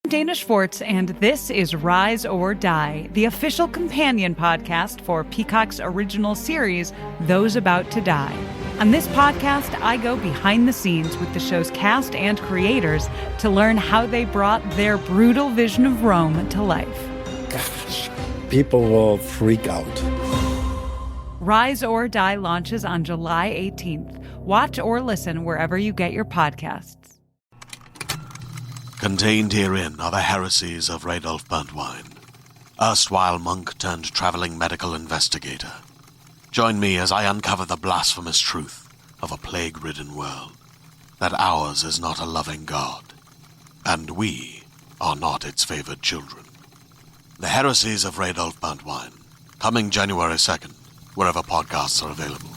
I'm Dana Schwartz, and this is Rise or Die, the official companion podcast for Peacock's original series, Those About to Die. On this podcast, I go behind the scenes with the show's cast and creators to learn how they brought their brutal vision of Rome to life. Gosh, people will freak out. Rise or Die launches on July 18th. Watch or listen wherever you get your podcasts. Contained herein are the heresies of Radolf Burntwine, erstwhile monk turned traveling medical investigator. Join me as I uncover the blasphemous truth of a plague-ridden world, that ours is not a loving God, and we are not its favored children. The heresies of Radolf Burntwine, coming January 2nd, wherever podcasts are available.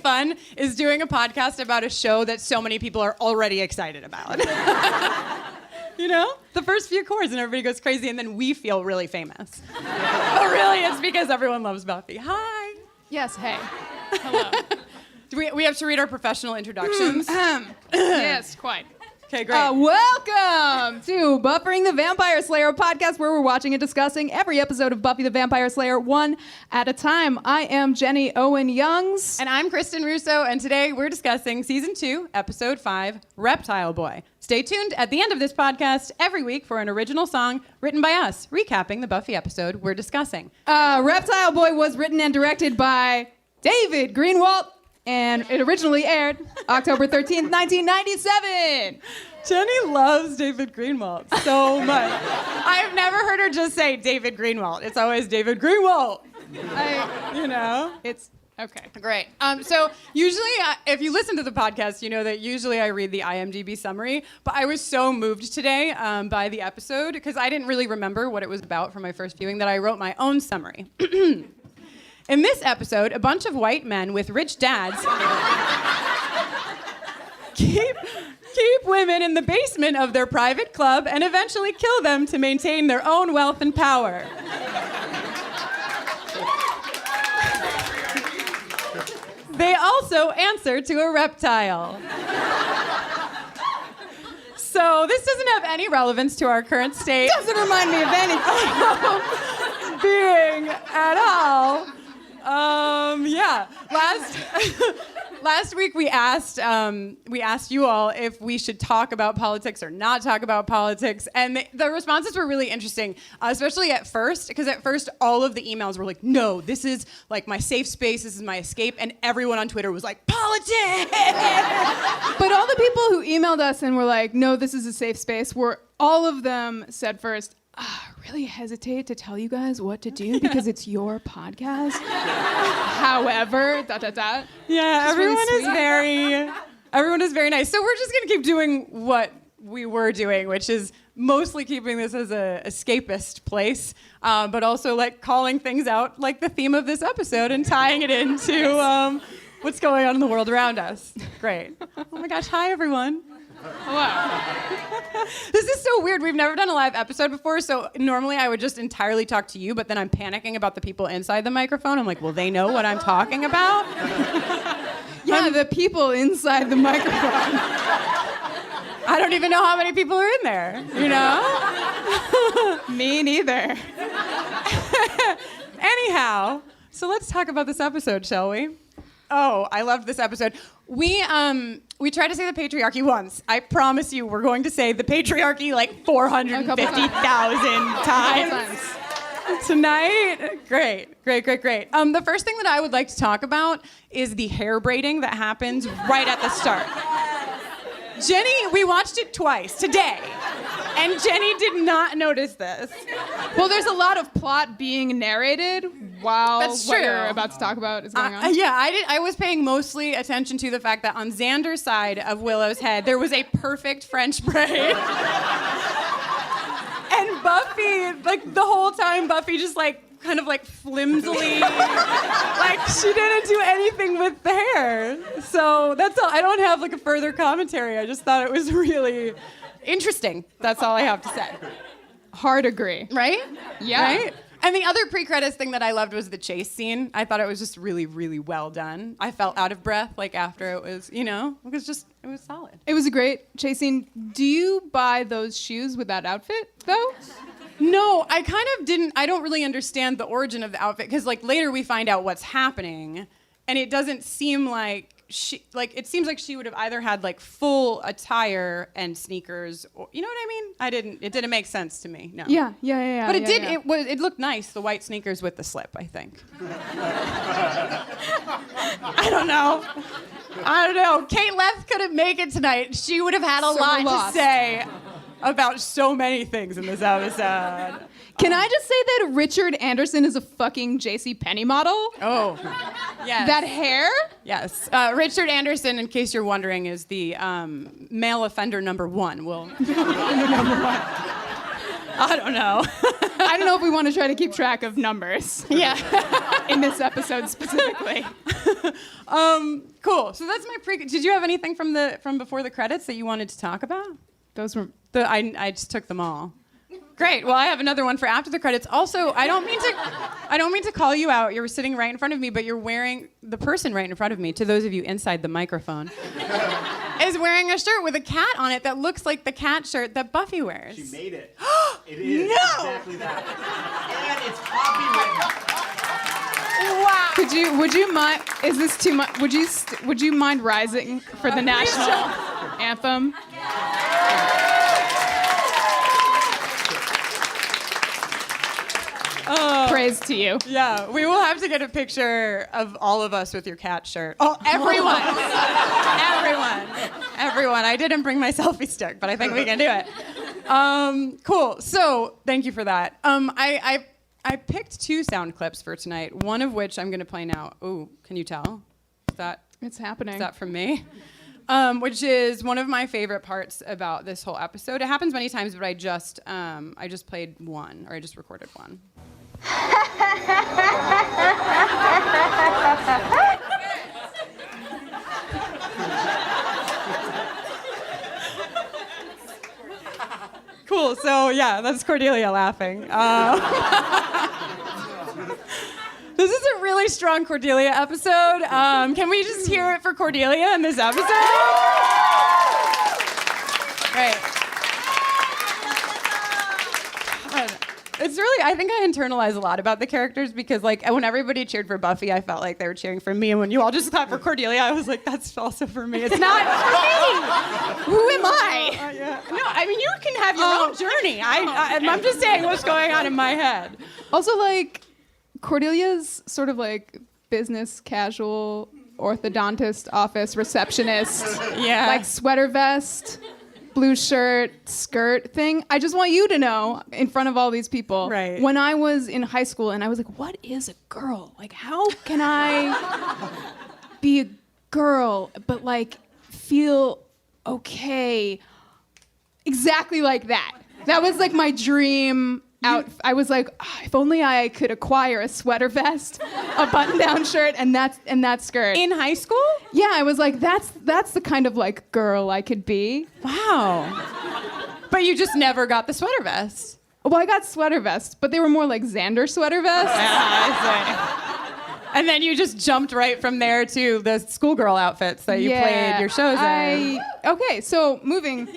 Fun is doing a podcast about a show that so many people are already excited about. You know? The first few chords and everybody goes crazy and then we feel really famous. But really it's because everyone loves Buffy. Hi. Yes, hey. Hello. Do we have to read our professional introductions? Yes, quite. Okay, great. Welcome to Buffering the Vampire Slayer, a podcast where we're watching and discussing every episode of Buffy the Vampire Slayer one at a time. I am Jenny Owen Youngs. And I'm Kristen Russo, and today we're discussing Season 2, Episode 5, Reptile Boy. Stay tuned at the end of this podcast every week for an original song written by us, recapping the Buffy episode we're discussing. Reptile Boy was written and directed by David Greenwalt, and it originally aired October 13th, 1997. Jenny loves David Greenwalt so much. I've never heard her just say David Greenwalt. It's always David Greenwalt. It's okay. Great. So usually, if you listen to the podcast, you know that usually I read the IMDb summary, but I was so moved today by the episode because I didn't really remember what it was about from my first viewing that I wrote my own summary. In this episode, a bunch of white men with rich dads keep women in the basement of their private club and eventually kill them to maintain their own wealth and power. They also answer to a reptile. So this doesn't have any relevance to our current state. Doesn't remind me of anything. Being at all. Last week we asked you all if we should talk about politics or not talk about politics, and the responses were really interesting, especially at first, because at first all of the emails were like, no, this is like my safe space, this is my escape, and everyone on Twitter was like, politics! But all the people who emailed us and were like, no, this is a safe space, all of them said first, I really hesitate to tell you guys what to do because it's your podcast. However, ... Yeah, everyone is very nice. So we're just gonna keep doing what we were doing, which is mostly keeping this as a escapist place, but also like calling things out, like the theme of this episode, and tying it into what's going on in the world around us. Great. Oh my gosh, hi everyone. Hello. This is so weird. We've never done a live episode before, so normally I would just entirely talk to you, but then I'm panicking about the people inside the microphone. I'm like, will they know what I'm talking about? Yeah, the people inside the microphone. I don't even know how many people are in there, you know? Me neither. Anyhow, so let's talk about this episode, shall we? Oh, I loved this episode. We tried to say the patriarchy once. I promise you we're going to say the patriarchy like 450,000 times tonight. Great. The first thing that I would like to talk about is the hair braiding that happens right at the start. Jenny, we watched it twice today. And Jenny did not notice this. Well, there's a lot of plot being narrated while That's what true. you're about to talk about is going on. Yeah, I was paying mostly attention to the fact that on Xander's side of Willow's head, there was a perfect French braid. And Buffy, like the whole time, Buffy just kind of flimsily, she didn't do anything with the hair. So that's all. I don't have a further commentary. I just thought it was really interesting. That's all I have to say. Hard agree. Right? Yeah. Right? And the other pre-credits thing that I loved was the chase scene. I thought it was just really, really well done. I felt out of breath after it was, it was solid. It was a great chase scene. Do you buy those shoes with that outfit, though? No, I kind of didn't. I don't really understand the origin of the outfit because later we find out what's happening, and it doesn't seem like she it seems like she would have either had full attire and sneakers, or you know what I mean? It didn't make sense to me. No. Yeah. But it did. Yeah. It looked nice. The white sneakers with the slip, I think. I don't know. Kate Leth couldn't make it tonight. She would have had a So lot we're to lost. say about so many things in this episode. Can I just say that Richard Anderson is a fucking JCPenney model? Oh, yes. That hair? Yes. Richard Anderson, in case you're wondering, is the male offender number one. I don't know. I don't know if we want to try to keep track of numbers. Yeah. In this episode specifically. Cool. So that's my pre. Did you have anything from before the credits that you wanted to talk about? Those were... I just took them all. Great. Well, I have another one for after the credits. Also, I don't mean to call you out. You're sitting right in front of me, but the person right in front of me, to those of you inside the microphone, is wearing a shirt with a cat on it that looks like the cat shirt that Buffy wears. She made it. It is exactly that. And it's copyrighted. Wow. Would you mind, is this too much? Would you mind rising for the national anthem? Praise to you. Yeah, we will have to get a picture of all of us with your cat shirt. Oh, everyone. Everyone. I didn't bring my selfie stick, but I think we can do it. Cool. So, thank you for that. I picked 2 sound clips for tonight, one of which I'm going to play now. Ooh, can you tell? It's happening. Is that from me? Which is one of my favorite parts about this whole episode. It happens many times, but I just played one, or I just recorded one. Cool. So yeah, that's Cordelia laughing. This is a really strong Cordelia episode. Can we just hear it for Cordelia in this episode? Great. It's really, I think I internalize a lot about the characters because, when everybody cheered for Buffy, I felt like they were cheering for me. And when you all just clapped for Cordelia, I was like, that's also for me. It's not for me. Who am I? Yeah. No, I mean, you can have your own journey. I'm just saying what's going on in my head. Also, Cordelia's sort of business casual orthodontist office receptionist. Yeah. Sweater vest, blue shirt, skirt thing. I just want you to know in front of all these people. Right. When I was in high school and I was like, what is a girl? How can I be a girl but feel okay? Exactly like that. That was my dream out. I was like, if only I could acquire a sweater vest, a button-down shirt, and that skirt. In high school? Yeah, I was like, that's the kind of girl I could be. Wow. But you just never got the sweater vest. Well, I got sweater vests, but they were more like Xander sweater vests. Yeah, I see. And then you just jumped right from there to the schoolgirl outfits that you played your shows in. Okay, so moving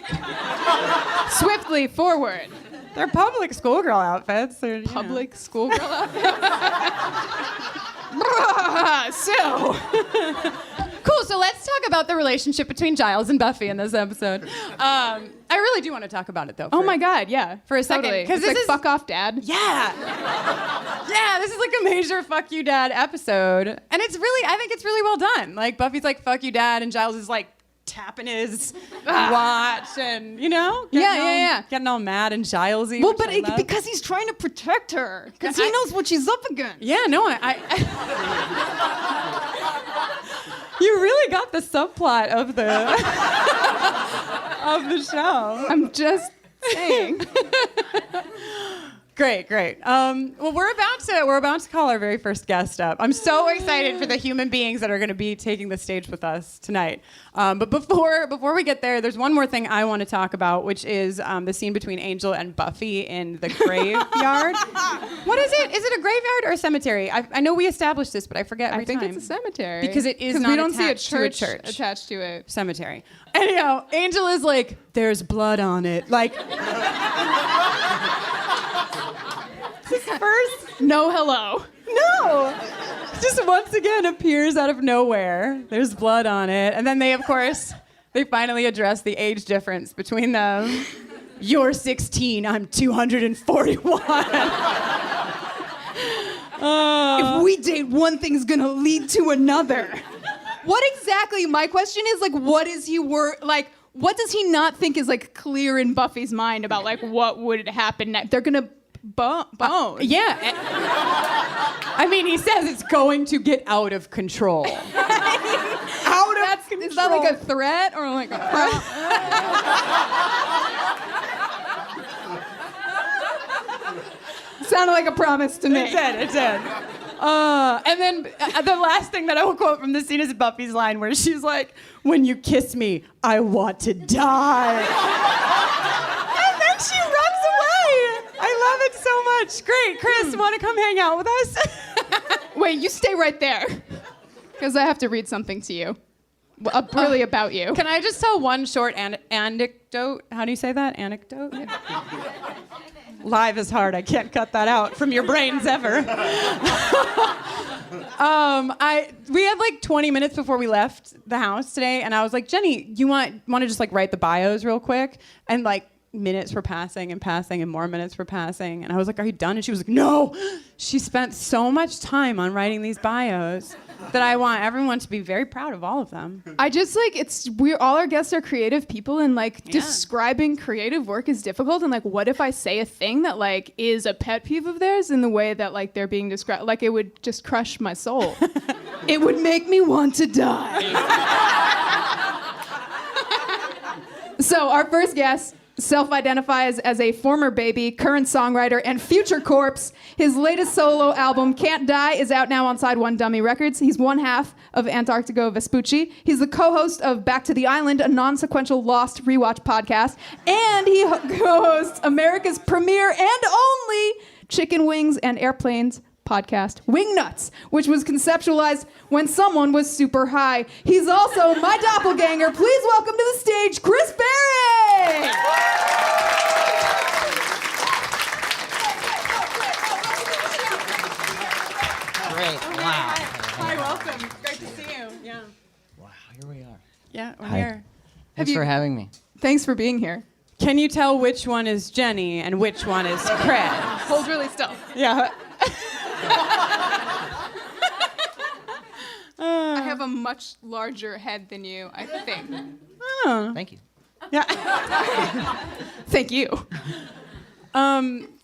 swiftly forward. They're public schoolgirl outfits. They're, Public schoolgirl outfits? So... Cool, so let's talk about the relationship between Giles and Buffy in this episode. I really do want to talk about it, though. Oh my God, yeah. For a second. Totally. Because it's this is... fuck off, Dad. Yeah. Yeah, this is a major fuck you, Dad episode. And I think it's really well done. Buffy's like, fuck you, Dad, and Giles is like, tapping his watch and, getting all mad and Gilesy. Well, but because he's trying to protect her. Because he knows what she's up against. Yeah, no, I you really got the subplot of the of the show. I'm just saying. Great. Well, we're about to call our very first guest up. I'm so excited for the human beings that are going to be taking the stage with us tonight. But before we get there, there's one more thing I want to talk about, which is the scene between Angel and Buffy in the graveyard. What is it? Is it a graveyard or a cemetery? I know we established this, but I forget every time. I think it's a cemetery. Because it is not we don't see a attached to a church church. attached to it. Cemetery. Anyhow, Angel is like, there's blood on it. Like... First, no hello. No. Just once again appears out of nowhere. There's blood on it. And then they finally address the age difference between them. You're 16, I'm 241. If we date, one thing's gonna lead to another. What exactly, my question is, like, what is he what does he not think is, like, clear in Buffy's mind about, like, what would happen next? They're gonna bone. Yeah. I mean, he says it's going to get out of control. Is that like a threat or like a Sounded like a promise to me. It did. And then the last thing that I will quote from this scene is Buffy's line where she's like, when you kiss me, I want to die. And then she runs away. I love it so much. Great. Chris, want to come hang out with us? Wait, you stay right there. Because I have to read something to you. Really about you. Can I just tell one short anecdote? How do you say that? Anecdote? Live is hard. I can't cut that out from your brains ever. We had like 20 minutes before we left the house today, and I was like, Jenny, you want to just like write the bios real quick? And like minutes were passing and passing and more minutes were passing, and I was like, are you done? And she was like, no. She spent so much time on writing these bios that I want everyone to be very proud of all of them. I just like, all our guests are creative people, and like describing creative work is difficult. And like, what if I say a thing that like is a pet peeve of theirs in the way that like they're being described? Like, it would just crush my soul. It would make me want to die. So our first guest self-identifies as a former baby, current songwriter, and future corpse. His latest solo album, Can't Die, is out now on Side One Dummy Records. He's one half of Antarctigo Vespucci. He's the co-host of Back to the Island, a non-sequential Lost rewatch podcast. And he co-hosts America's premier and only Chicken Wings and Airplanes podcast, Wingnuts, which was conceptualized when someone was super high. He's also my doppelganger. Please welcome to the stage, Chris Farren! Great. Wow. Hi, welcome. Great to see you. Yeah. Wow, here we are. Yeah, we're Hi. here. Thanks for having me. Thanks for being here. Can you tell which one is Jenny and which one is Chris? Hold really still. Yeah. I have a much larger head than you, I think. Thank you. Thank you.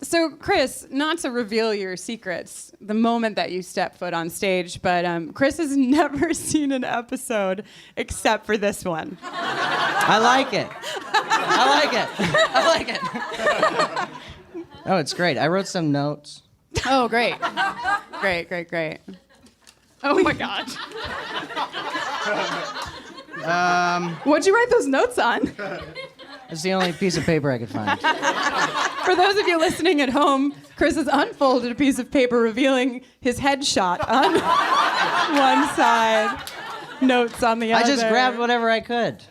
So, Chris, not to reveal your secrets the moment that you step foot on stage, but Chris has never seen an episode except for this one. I like it. I like it. Oh, it's great. I wrote some notes. Oh, great. Great. Oh my God. What'd you write those notes on? It's the only piece of paper I could find. For those of you listening at home, Chris has unfolded a piece of paper revealing his headshot on one side, notes on the other. I just grabbed whatever I could.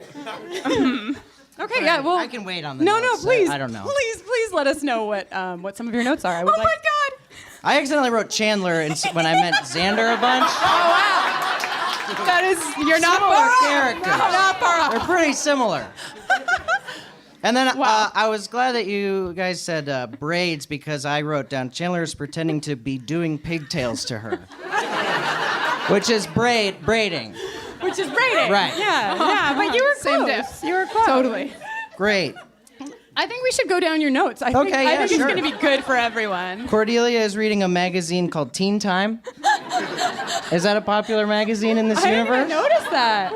Okay, yeah, well... I can wait on the No, notes. please. I don't know. Please let us know what some of your notes are. I would Oh my God. I accidentally wrote Chandler when I meant Xander a bunch. That is, you're not Similar far off. characters. No, not far off. They're pretty similar. And then Wow. I was glad that you guys said braids, because I wrote down Chandler's pretending to be doing pigtails to her. Which is braiding. Which is rating. Right. Yeah, but you were Same close. diff. You were close. Totally. Great. I think we should go down your notes. I think Okay, yeah, it's sure. going to be good for everyone. Cordelia is reading a magazine called Teen Time. Is that a popular magazine in this I didn't universe? even notice that.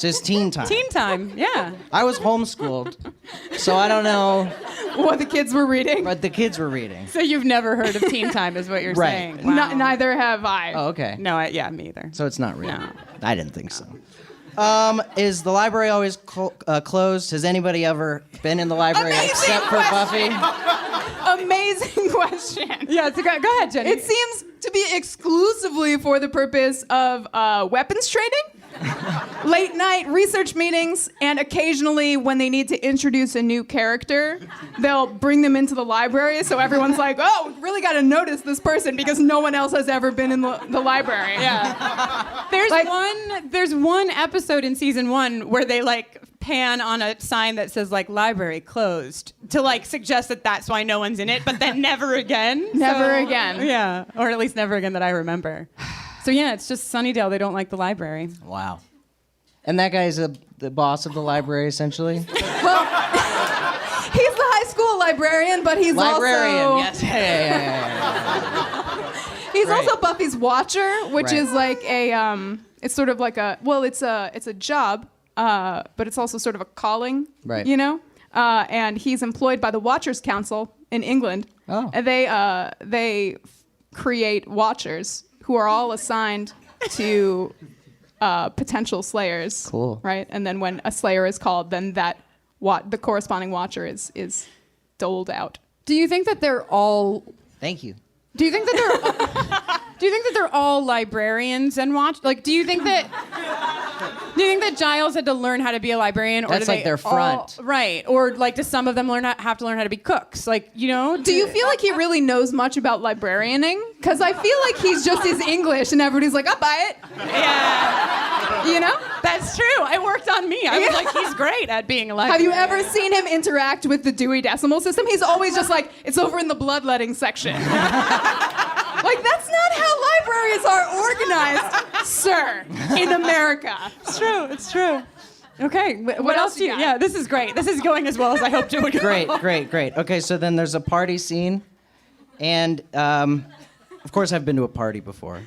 Just Teen Time. Teen Time, yeah. I was homeschooled, so I don't know What the kids were reading. what the kids were reading. So you've never heard of Teen Time, is what you're Right. saying. Wow. Neither have I. Oh, okay. No, yeah, me either. So it's not real. No. I didn't think so. Is the library always closed? Has anybody ever been in the library Amazing except for question. Buffy? Amazing question. Yeah, go ahead, Jenny. It seems to be exclusively for the purpose of weapons trading, late night research meetings, and occasionally when they need to introduce a new character, they'll bring them into the library so everyone's like, oh, we really got to notice this person because no one else has ever been in the library. Yeah. There's Like- one episode in season 1 where they like pan on a sign that says like library closed to like suggest that that's why no one's in it, but then never again. Never again. Yeah, or at least never again that I remember. So yeah, it's just Sunnydale. They don't like the library. Wow. And that guy's the boss of the library, essentially? Well, he's the high school librarian, but he's Librarian, also yes. Yeah. he's Right. also Buffy's watcher, which Right. is like it's sort of like it's a job, but it's also sort of a calling, Right. you know? And he's employed by the Watchers Council in England. Oh. And they create watchers who are all assigned to potential slayers. Cool. Right? And then when a slayer is called, then the corresponding watcher is doled out. Do you think that they're all? Thank you. Do you think that they're? Do you think that they're all librarians and watch? Like, do you think that Giles had to learn how to be a librarian, or That's do like they their front. all- right? Or like, do some of them have to learn how to be cooks? Like, you know? Do you feel like he really knows much about librarianing? Because I feel like he's just his English, and everybody's like, I'll buy it. Yeah, You know? that's true. It worked on me. I was like, he's great at being a librarian. Have you ever seen him interact with the Dewey Decimal System? He's always just like, it's over in the bloodletting section. Like, that's not how libraries are organized, sir, in America. It's true. It's true. Okay. What else else do you you? got? Yeah, this is great. This is going as well as I hoped it would go. Great. Okay, so then there's a party scene. And, of course, I've been to a party before.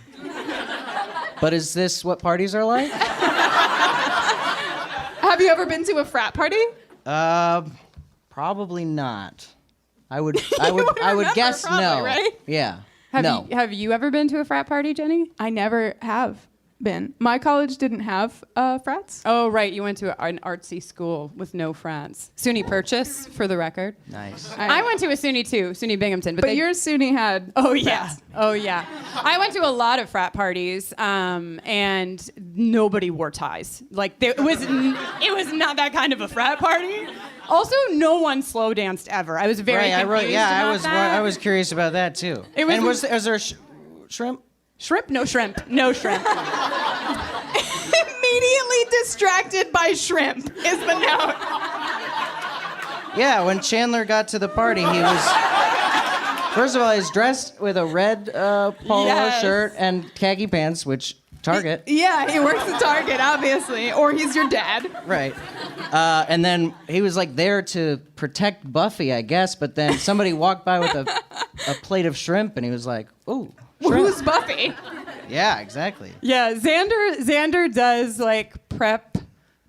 But is this what parties are like? Have you ever been to a frat party? Probably not. I would remember guess probably, no. right? Yeah. Have you ever been to a frat party, Jenny? I never have been. My college didn't have frats. Oh, right. You went to an artsy school with no frats. SUNY Purchase, for the record. Nice. I went to a SUNY too, SUNY Binghamton. But your SUNY had Oh yeah, frats. oh yeah. I went to a lot of frat parties, and nobody wore ties. Like it was not that kind of a frat party. Also, no one slow danced ever. I was very confused about that. I was curious about that too. It was- And was there shrimp? Shrimp? No shrimp. No shrimp. Immediately distracted by shrimp is the note. Yeah, when Chandler got to the party, he was. First of all, he's dressed with a red polo Yes. shirt and khaki pants, which Target. Yeah, he works at Target, obviously. Or he's your dad. Right. And then he was like there to protect Buffy, I guess. But then somebody walked by with a plate of shrimp, and he was like, "Ooh, shrimp." Who's Buffy? Yeah, exactly. Yeah, Xander does like prep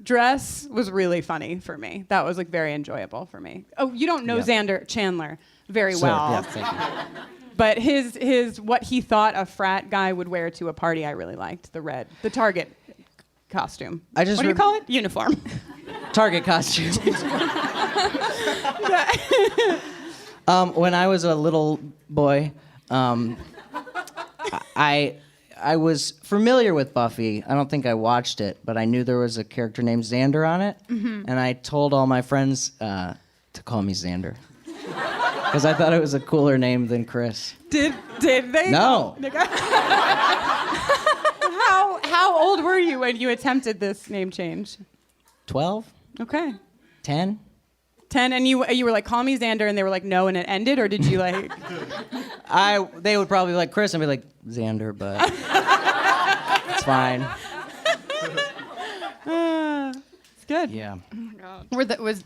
dress was really funny for me. That was like very enjoyable for me. Oh, you don't know Yeah. Chandler very So, well. yeah, thank you. But his what he thought a frat guy would wear to a party, I really liked. The Target costume. I just what do you rem- call it? Uniform. Target costume. When I was a little boy, I was familiar with Buffy. I don't think I watched it, but I knew there was a character named Xander on it, and I told all my friends to call me Xander because I thought it was a cooler name than Chris. Did they? No. How old were you when you attempted this name change? 12? Okay. 10? 10, and you were like, call me Xander, and they were like, no, and it ended, or did you like? They would probably be like Chris, and I'd be like Xander, but it's fine. It's good. Yeah.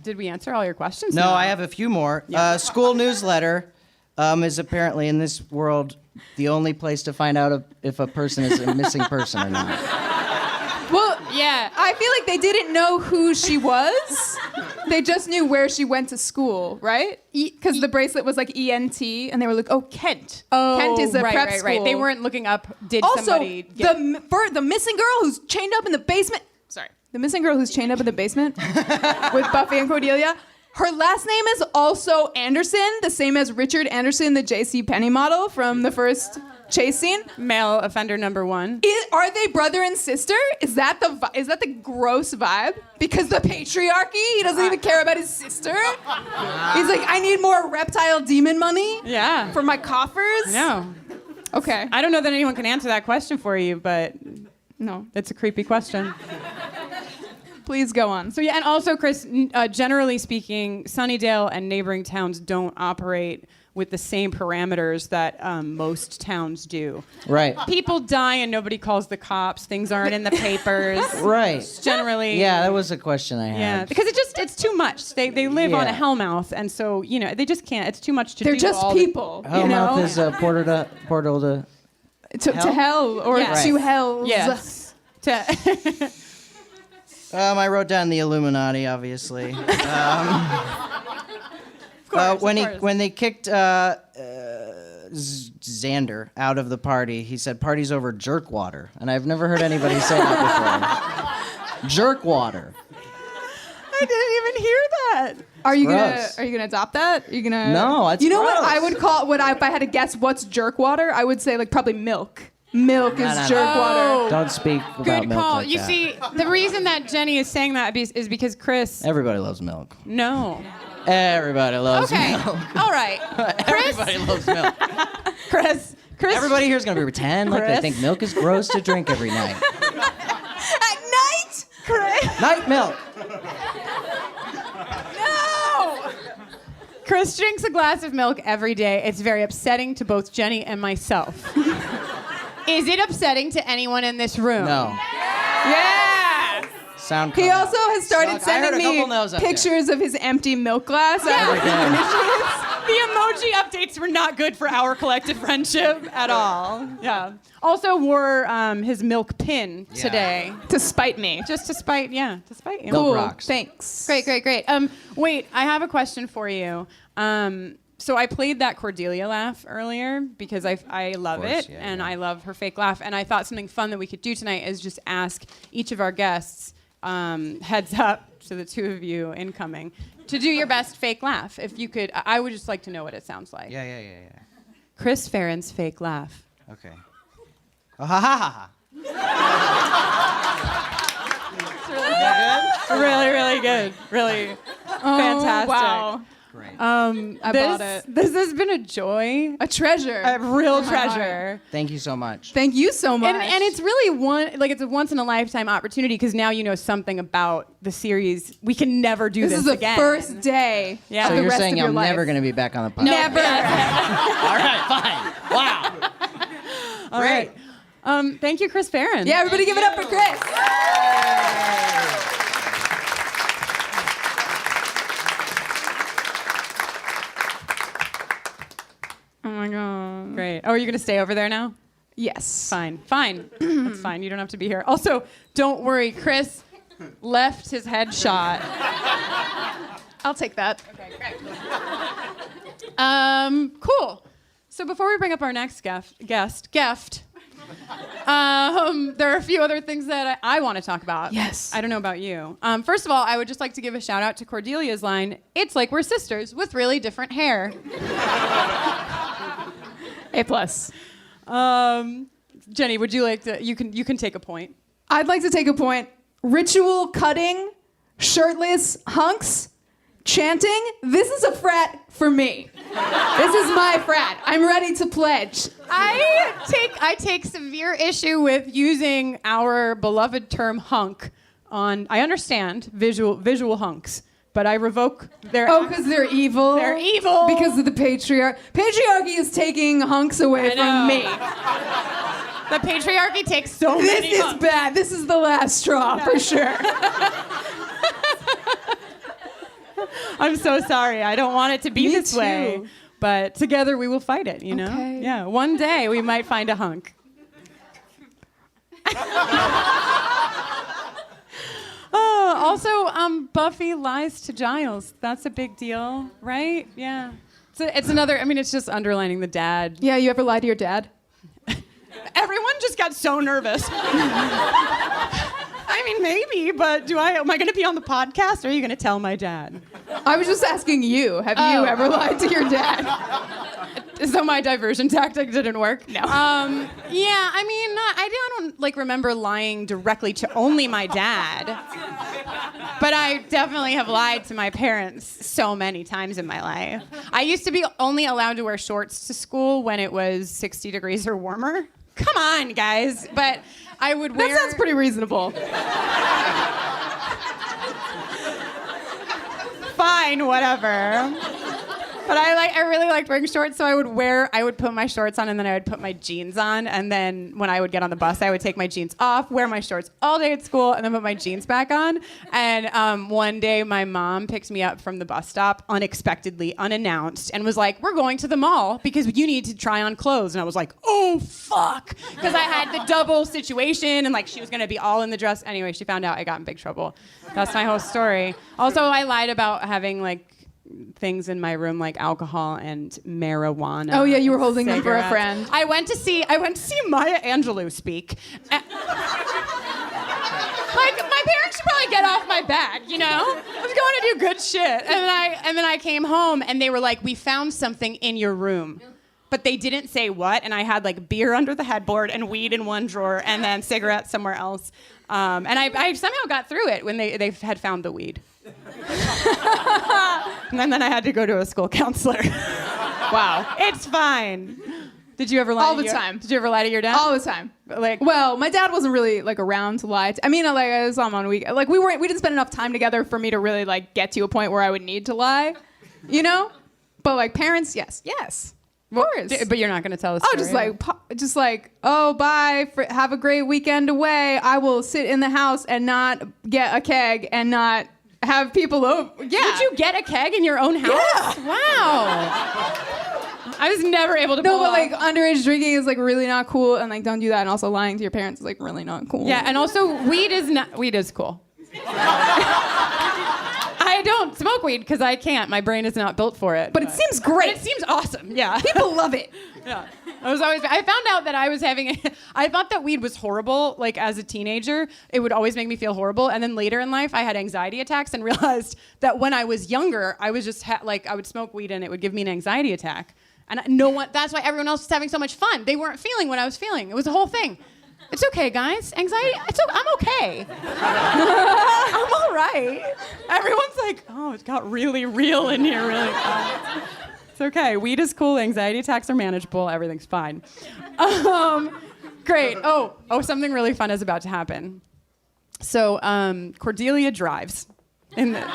Did we answer all your questions? No, I have a few more. School newsletter is apparently in this world the only place to find out if a person is a missing person or not. Well, yeah. I feel like they didn't know who she was. They just knew where she went to school, right? Because the bracelet was like ENT, and they were like, oh, Kent. Oh, Kent is a prep right. school. They weren't looking up, Also, the missing girl who's chained up in the basement. Sorry. The missing girl who's chained up in the basement with Buffy and Cordelia. Her last name is also Anderson, the same as Richard Anderson, the J.C. Penney model from the first chase scene. Male offender number 1. Are they brother and sister? Is that the gross vibe? Because the patriarchy, he doesn't even care about his sister. He's like, I need more reptile demon money. Yeah. For my coffers. No. Okay. I don't know that anyone can answer that question for you, but No. it's a creepy question. Please go on. So yeah, and also, Chris, generally speaking, Sunnydale and neighboring towns don't operate with the same parameters that most towns do. Right. People die and nobody calls the cops. Things aren't in the papers. Right. Generally. Yeah, that was a question I had. Yeah, because it's too much. They live on a Yeah. Hellmouth, and so they just can't. It's too much to do. They're just all people. Hellmouth is a portal to To hell or Yes. to hells. Yes. I wrote down the Illuminati, obviously. When they kicked Xander out of the party, he said, "Party's over, jerk water," and I've never heard anybody say that before. Jerk water. I didn't even hear that. Are you gross. gonna adopt that? Are you gonna? No, it's You know what gross. I would call if I had to guess what's jerk water? I would say like probably milk. Milk is No. jerk water. Don't speak about Good milk call. like You that. see, the reason that Jenny is saying that is because Chris. Everybody loves milk. No. Everybody loves Okay. milk. All right. Chris. Everybody loves milk. Chris. Everybody here is going to pretend like they Chris? think milk is gross to drink every night. At night. Chris. Night milk. No. Chris drinks a glass of milk every day. It's very upsetting to both Jenny and myself. Is it upsetting to anyone in this room? No. Yeah. Sound. He also has started Suck. I heard sending a couple me no's up there. pictures of his empty milk glass. The emoji updates were not good for our collective friendship at all. Yeah. Also wore his milk pin today. To spite me. Just to spite you. Milk Cool. rocks. Thanks. Great. Wait, I have a question for you. So I played that Cordelia laugh earlier because I love course, it, yeah, and yeah. I love her fake laugh. And I thought something fun that we could do tonight is just ask each of our guests, heads up to the two of you incoming, to do your best fake laugh. If you could, I would just like to know what it sounds like. Yeah. Chris Farren's fake laugh. Okay. Oh, ha ha ha. Really good. Really fantastic. Wow. Great. I bought it. This has been a joy, A treasure. a real my treasure. Thank you so much. Thank you so much. And it's really it's a once in a lifetime opportunity because now you know something about the series. We can never do this this is the again. first day Yeah. of So the you're rest saying of your I'm life. never going to be back on the podcast? Never. All right, fine. Wow. All right. Thank you, Chris Farren. Yeah, everybody give it up for Chris. Oh my god. Great. Oh, are you gonna stay over there now? Yes. Fine. That's fine. You don't have to be here. Also, don't worry. Chris left his headshot. I'll take that. Okay, great. Cool. So before we bring up our next guest, there are a few other things that I want to talk about. Yes. I don't know about you. First of all, I would just like to give a shout out to Cordelia's line, "It's like we're sisters with really different hair." A+. Jenny, would you like to? You can take a point. I'd like to take a point. Ritual cutting, shirtless hunks, chanting. This is a frat for me. This is my frat. I'm ready to pledge. I take severe issue with using our beloved term hunk on. I understand visual hunks, but I revoke their. Oh, because they're evil? They're evil. Because of the patriarchy. Patriarchy is taking hunks away I know. from me. The patriarchy takes so This many is humps. bad. This is the last straw for sure. I'm so sorry. I don't want it to be Me this way. too. But together we will fight it, you know? Okay. Yeah, one day we might find a hunk. Also, Buffy lies to Giles. That's a big deal, right? Yeah. It's another, I mean, it's just underlining the dad. Yeah, you ever lie to your dad? Everyone just got so nervous. I mean, maybe, but am I going to be on the podcast or are you going to tell my dad? I was just asking you. Have you ever lied to your dad? So my diversion tactic didn't work? No. Yeah, I mean, I don't like remember lying directly to only my dad. But I definitely have lied to my parents so many times in my life. I used to be only allowed to wear shorts to school when it was 60 degrees or warmer. Come on, guys. But I would wear... That sounds pretty reasonable. Fine, whatever. But I really liked wearing shorts, so I would put my shorts on and then I would put my jeans on, and then when I would get on the bus, I would take my jeans off, wear my shorts all day at school, and then put my jeans back on. And one day, my mom picked me up from the bus stop unexpectedly, unannounced, and was like, "We're going to the mall because you need to try on clothes." And I was like, "Oh fuck," because I had the double situation, and like she was gonna be all in the dress. Anyway, she found out. I got in big trouble. That's my whole story. Also, I lied about having like things in my room like alcohol and marijuana. Oh yeah, you were holding them for a cigarettes. friend. I went to see Maya Angelou speak. Like my parents should probably get off my back, you know? I was going to do good shit. And then I came home and they were like, "We found something in your room." But they didn't say what, and I had like beer under the headboard and weed in one drawer and then cigarettes somewhere else. And I somehow got through it when they had found the weed. And then I had to go to a school counselor. Wow. It's fine. Did you ever lie All to the time. Did you ever lie to your dad? All the time. Like, Well, my dad wasn't really like around to lie. I mean, like I saw him on week. Like we didn't spend enough time together for me to really like get to a point where I would need to lie, you know. But like parents, yes, of course. but you're not going to tell us. Oh, just like, oh, bye. Have a great weekend away. I will sit in the house and not get a keg and not have people over. Yeah. Did you get a keg in your own house? Yeah. Wow. I was never able to pull No, but off. like underage drinking is like really not cool, and like don't do that. And also lying to your parents is like really not cool. Yeah, and also weed is cool. I don't smoke weed because I can't. My brain is not built for it. But it seems great. It seems awesome. Yeah. People love it. Yeah. I found out that I thought that weed was horrible, like as a teenager. It would always make me feel horrible. And then later in life, I had anxiety attacks and realized that when I was younger, I was just I would smoke weed and it would give me an anxiety attack. And that's why everyone else was having so much fun. They weren't feeling what I was feeling. It was a whole thing. It's okay, guys. Anxiety, I'm okay. I'm all right. Everyone's like, "Oh, it got really real in here really fast." It's okay. Weed is cool. Anxiety attacks are manageable. Everything's fine. Great. Oh, something really fun is about to happen. So Cordelia drives in this.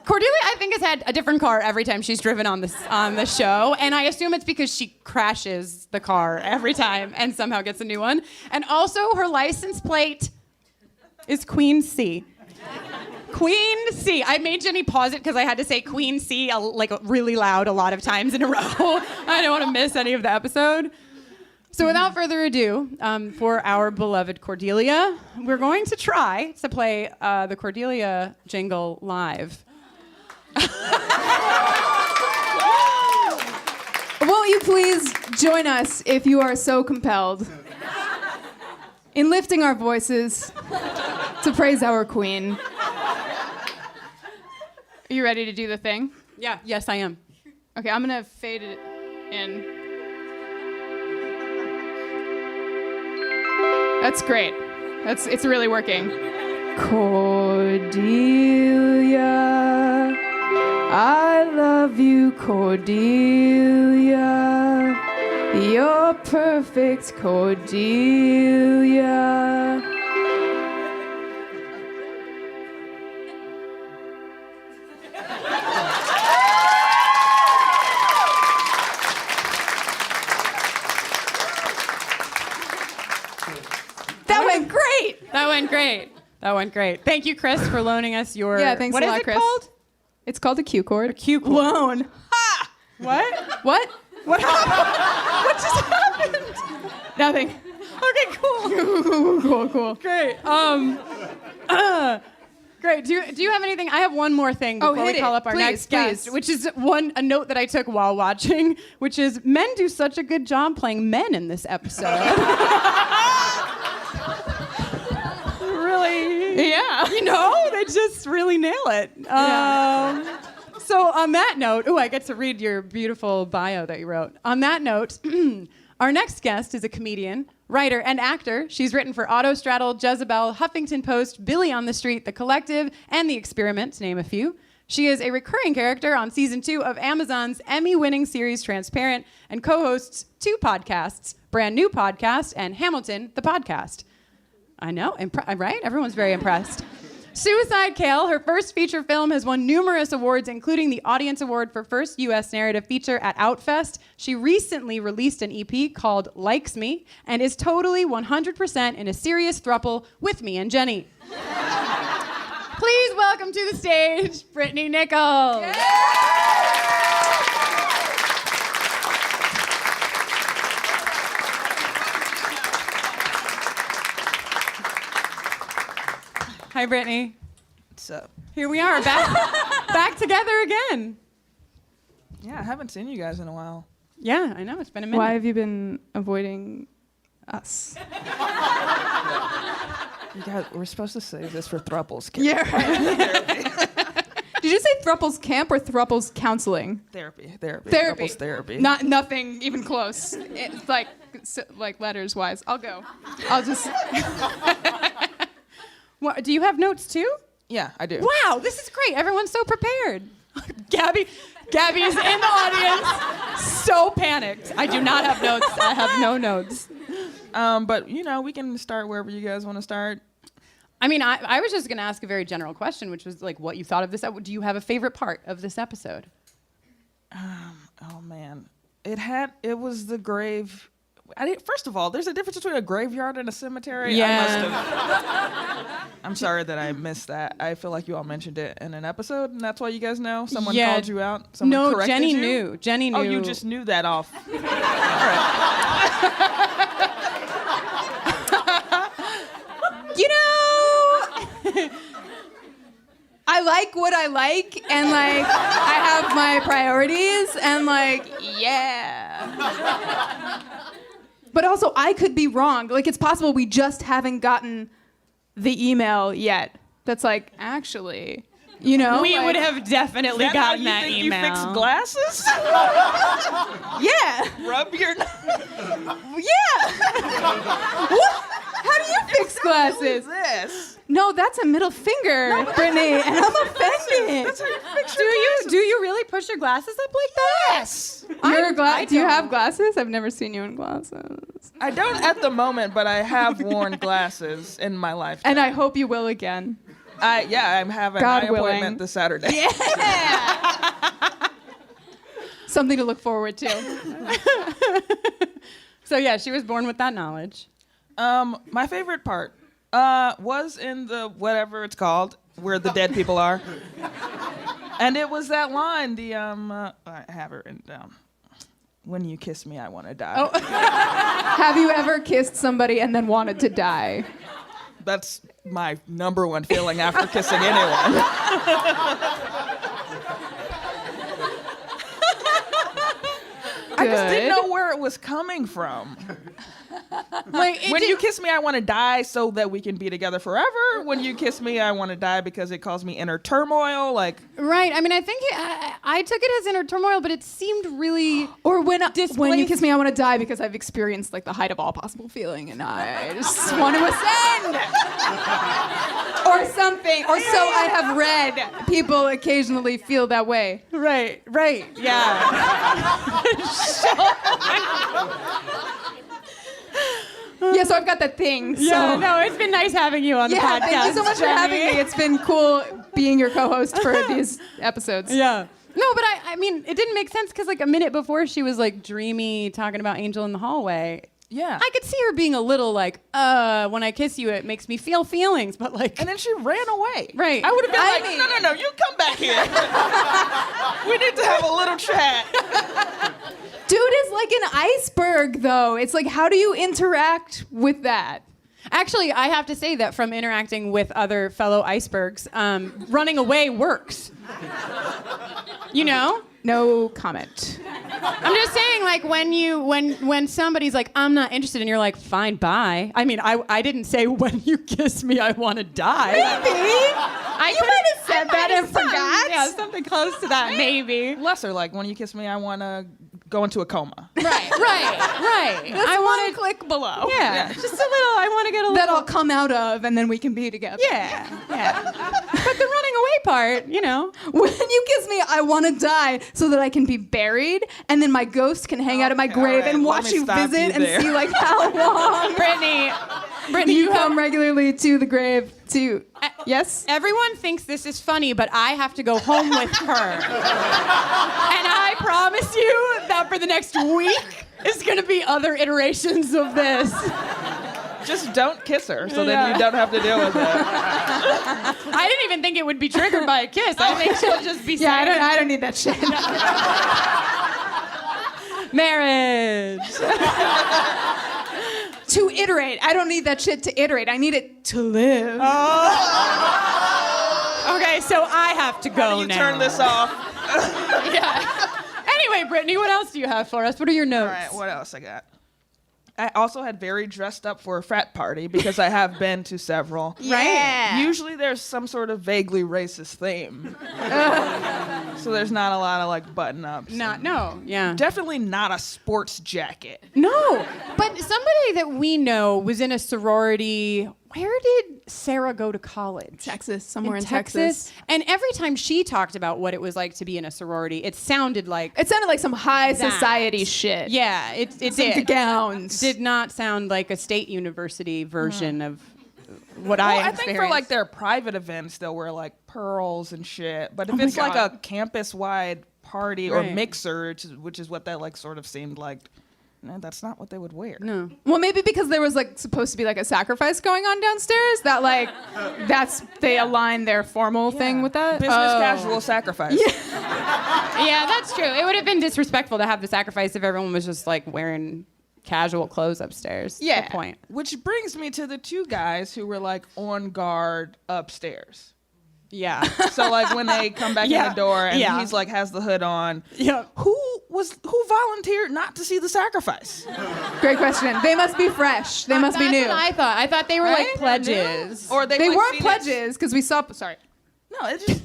Cordelia, I think, has had a different car every time she's driven on the show, and I assume it's because she crashes the car every time and somehow gets a new one. And also, her license plate is Queen C. Queen C. I made Jenny pause it because I had to say Queen C really loud a lot of times in a row. I don't want to miss any of the episode. So without further ado, for our beloved Cordelia, we're going to try to play the Cordelia jingle live. Won't you please join us, if you are so compelled, in lifting our voices to praise our queen? Are you ready to do the thing? Yeah, yes, I am. Okay, I'm gonna fade it in. That's great. It's really working. Cordelia, I love you, Cordelia. You're perfect, Cordelia. That went great. Thank you, Chris, for loaning us your... Yeah, thanks a lot, Chris. What is it called? It's called a Q cord. A Q cord. Loan. Ha! What? What? What happened? What just happened? Nothing. Okay, cool. Cool. Great. Great. Do you have anything? I have one more thing before we call up our next guest, which is a note that I took while watching, which is men do such a good job playing men in this episode. Really? Yeah. They just really nail it. So on that note, I get to read your beautiful bio that you wrote. On that note, our next guest is a comedian, writer, and actor. She's written for Autostraddle, Jezebel, Huffington Post, Billy on the Street, The Collective, and The Experiment, to name a few. She is a recurring character on season 2 of Amazon's Emmy-winning series Transparent and co-hosts 2 podcasts, Brand New Podcast and Hamilton, the Podcast. I know, right? Everyone's very impressed. Suicide Kale, her first feature film, has won numerous awards, including the Audience Award for First U.S. Narrative Feature at Outfest. She recently released an EP called Likes Me and is totally 100% in a serious throuple with me and Jenny. Please welcome to the stage, Brittani Nichols. Yeah! Hi, Brittani. What's up? Here we are, back together again. Yeah, I haven't seen you guys in a while. Yeah, I know. It's been a minute. Why have you been avoiding us? You guys, we're supposed to save this for Thruples. Yeah. Did you say Thruples Camp or Thruples Counseling? Therapy. Therapy. Thruples therapy. Nothing even close. It's like letters wise. I'll go. I'll just. What, do you have notes too? Yeah, I do. Wow, this is great. Everyone's so prepared. Gabby's in the audience, so panicked. I do not have notes. I have no notes. But we can start wherever you guys want to start. I mean, I was just going to ask a very general question, which was like what you thought of this. Do you have a favorite part of this episode? Oh man, it was the grave. First of all, there's a difference between a graveyard and a cemetery. Yeah. I'm sorry that I missed that. I feel like you all mentioned it in an episode, and that's why you guys know. Someone called you out. Someone corrected Jenny you? knew. Jenny knew. Oh, you just knew that off. All right. I like what I like, and I have my priorities, and yeah. But also, I could be wrong. It's possible we just haven't gotten the email yet. That's actually, we would have definitely gotten that email. You fix glasses? Yeah. Rub your. Yeah. What? How do you fix glasses? What is this? No, that's a middle finger, Brittani, and I'm offended. That's how you fix your glasses. Do you really push your glasses up like that? Yes. Do you have glasses? I've never seen you in glasses. I don't at the moment, but I have worn glasses in my life. And I hope you will again. I have an God eye willing. appointment this Saturday. Yeah. Something to look forward to. So yeah, she was born with that knowledge. My favorite part was in the whatever it's called, where the dead people are. And it was that line, I have it written down. When you kiss me, I want to die. Oh. Have you ever kissed somebody and then wanted to die? That's my number one feeling after kissing anyone. I just didn't know where it was coming from. When you kiss me, I want to die so that we can be together forever. When you kiss me, I want to die because it caused me inner turmoil. Right. I mean, I think I took it as inner turmoil, but it seemed really. Or when you kiss me, I want to die because I've experienced the height of all possible feeling, and I just want to ascend. Or something. Or so I have read. People occasionally feel that way. Right. Yeah. Yeah, so I've got that thing. Yeah, no, it's been nice having you on the podcast. Thank you so much for having me. It's been cool being your co-host for these episodes. Yeah. No, but I mean, it didn't make sense because a minute before she was dreamy, talking about Angel in the hallway. Yeah. I could see her being a little like, when I kiss you, it makes me feel feelings, but like. And then she ran away. Right. I would have been no, you come back here. We need to have a little chat. Dude is like an iceberg, though. It's like, how do you interact with that? Actually, I have to say that from interacting with other fellow icebergs, running away works. You know? No comment. I'm just saying, like, when somebody's like, I'm not interested, and you're like, fine, bye. I mean, I didn't say when you kiss me, I want to die. Maybe. You might have said that and forgot. Yeah, something close to that, maybe. Lesser, like, when you kiss me, I want to go into a coma. Right. I want to click below. Yeah, just a little. I want to get a little. That I'll come out of, and then we can be together. Yeah. But the running away part, you know. When you kiss me, I want to die so that I can be buried, and then my ghost can hang out at my grave right, and let watch me you stop visit you and there. see like how long. Brittany, You come regularly to the grave to. Yes? Everyone thinks this is funny, but I have to go home with her. And I promise you that for the next week, it's going to be other iterations of this. Just don't kiss her, so then you don't have to deal with it. I didn't even think it would be triggered by a kiss. I think she'll just be saying, I don't need that shit. marriage. To iterate. I don't need that shit to iterate. I need it to live. Okay, so I have to go You now. turn this off. Yeah. Anyway, Brittany, what else do you have for us? What are your notes? All right, what else I got? I also had very dressed up for a frat party because I have been to several. Right. Usually there's some sort of vaguely racist theme. So there's not a lot of like button-ups. Yeah. Definitely not a sports jacket. No, but somebody that we know was in a sorority. Where did Sarah go to college? Texas, somewhere in Texas. And every time she talked about what it was like to be in a sorority, it sounded like some high society shit. Yeah, it Some did. gowns. Did not sound like a state university version of what Well, I I experienced. think for like their private events, they'll wear like pearls and shit. But if it's like a campus-wide party or Right. mixer, which is what that like sort of seemed like, no, that's not what they would wear. No. Well, maybe because there was like supposed to be like a sacrifice going on downstairs that like they align their formal thing with that. Business casual sacrifice. Yeah, that's true. It would have been disrespectful to have the sacrifice if everyone was just like wearing casual clothes upstairs. Yeah. Good point. Which brings me to the two guys who were like on guard upstairs. Yeah. So like when they come back in the door and Yeah. he's like has the hood on. Yeah. Who volunteered not to see the sacrifice? Great question. They must be fresh. They must be That's new. what I thought. I thought they were Right? like pledges. Or They like, weren't seen it- pledges because we saw. Sorry. No, it's just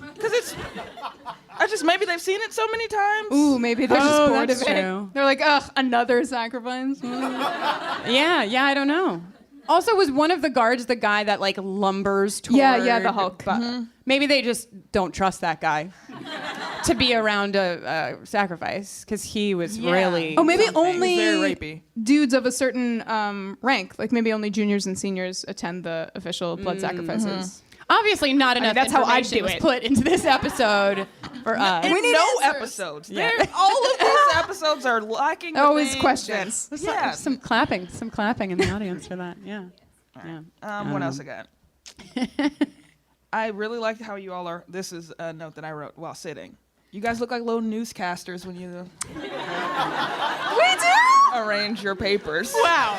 because maybe they've seen it so many times. Ooh, maybe they're just bored that's of it. true. They're like, ugh, another sacrifice. Yeah, I don't know. Also, was one of the guards the guy that like lumbers toward? Yeah, the Hulk. Maybe they just don't trust that guy to be around a sacrifice because he was really. Oh, maybe Something. only Very rapey. dudes of a certain rank, like maybe only juniors and seniors attend the official blood sacrifices. Obviously, not enough. that's how I information do was it. put into this episode for us. And We need no answers. episodes. Yeah. All of these episodes are lacking. the Always things questions. that- Yeah, Yeah. some clapping in the audience for that. Yeah. What else I got? I really like how you all are. This is a note that I wrote while sitting. You guys look like little newscasters when you We do. arrange your papers. Wow.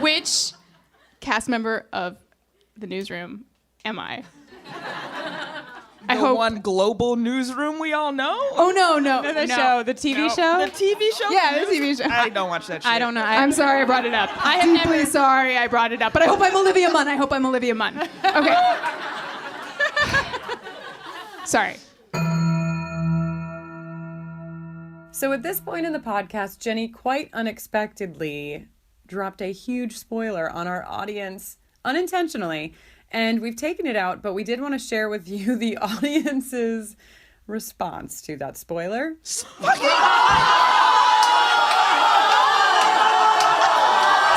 Which cast member of the newsroom am I? I The hope. one global newsroom we all know. Oh no. The show, the TV show. The TV show. Yeah, the TV show. I don't watch that shit. I don't know. I'm sorry I brought it up. I have Deeply never- sorry I brought it up. But I hope I'm Olivia Munn. Okay. Sorry. So at this point in the podcast, Jenny quite unexpectedly dropped a huge spoiler on our audience unintentionally. And we've taken it out, but we did want to share with you the audience's response to that spoiler.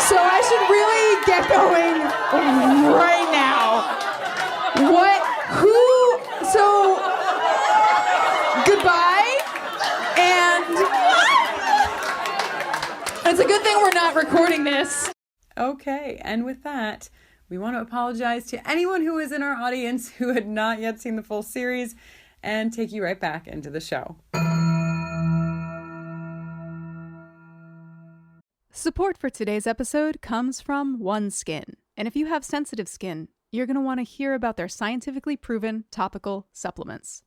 So I should really get going right now. What? Who? So, goodbye. And it's like Okay, and with that, we want to apologize to anyone who is in our audience who had not yet seen the full series and take you right back into the show. Support for today's episode comes from OneSkin. And if you have sensitive skin, you're going to want to hear about their scientifically proven topical supplements.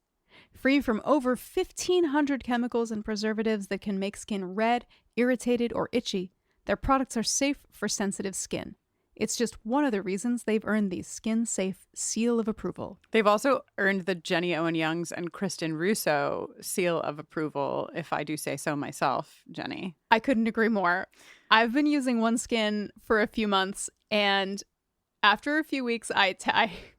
Free from over 1,500 chemicals and preservatives that can make skin red, irritated, or itchy, their products are safe for sensitive skin. It's just one of the reasons they've earned the skin-safe seal of approval. They've also earned the Jenny Owen Youngs and Kristen Russo seal of approval, if I do say so myself, Jenny. I couldn't agree more. I've been using OneSkin for a few months, and after a few weeks, I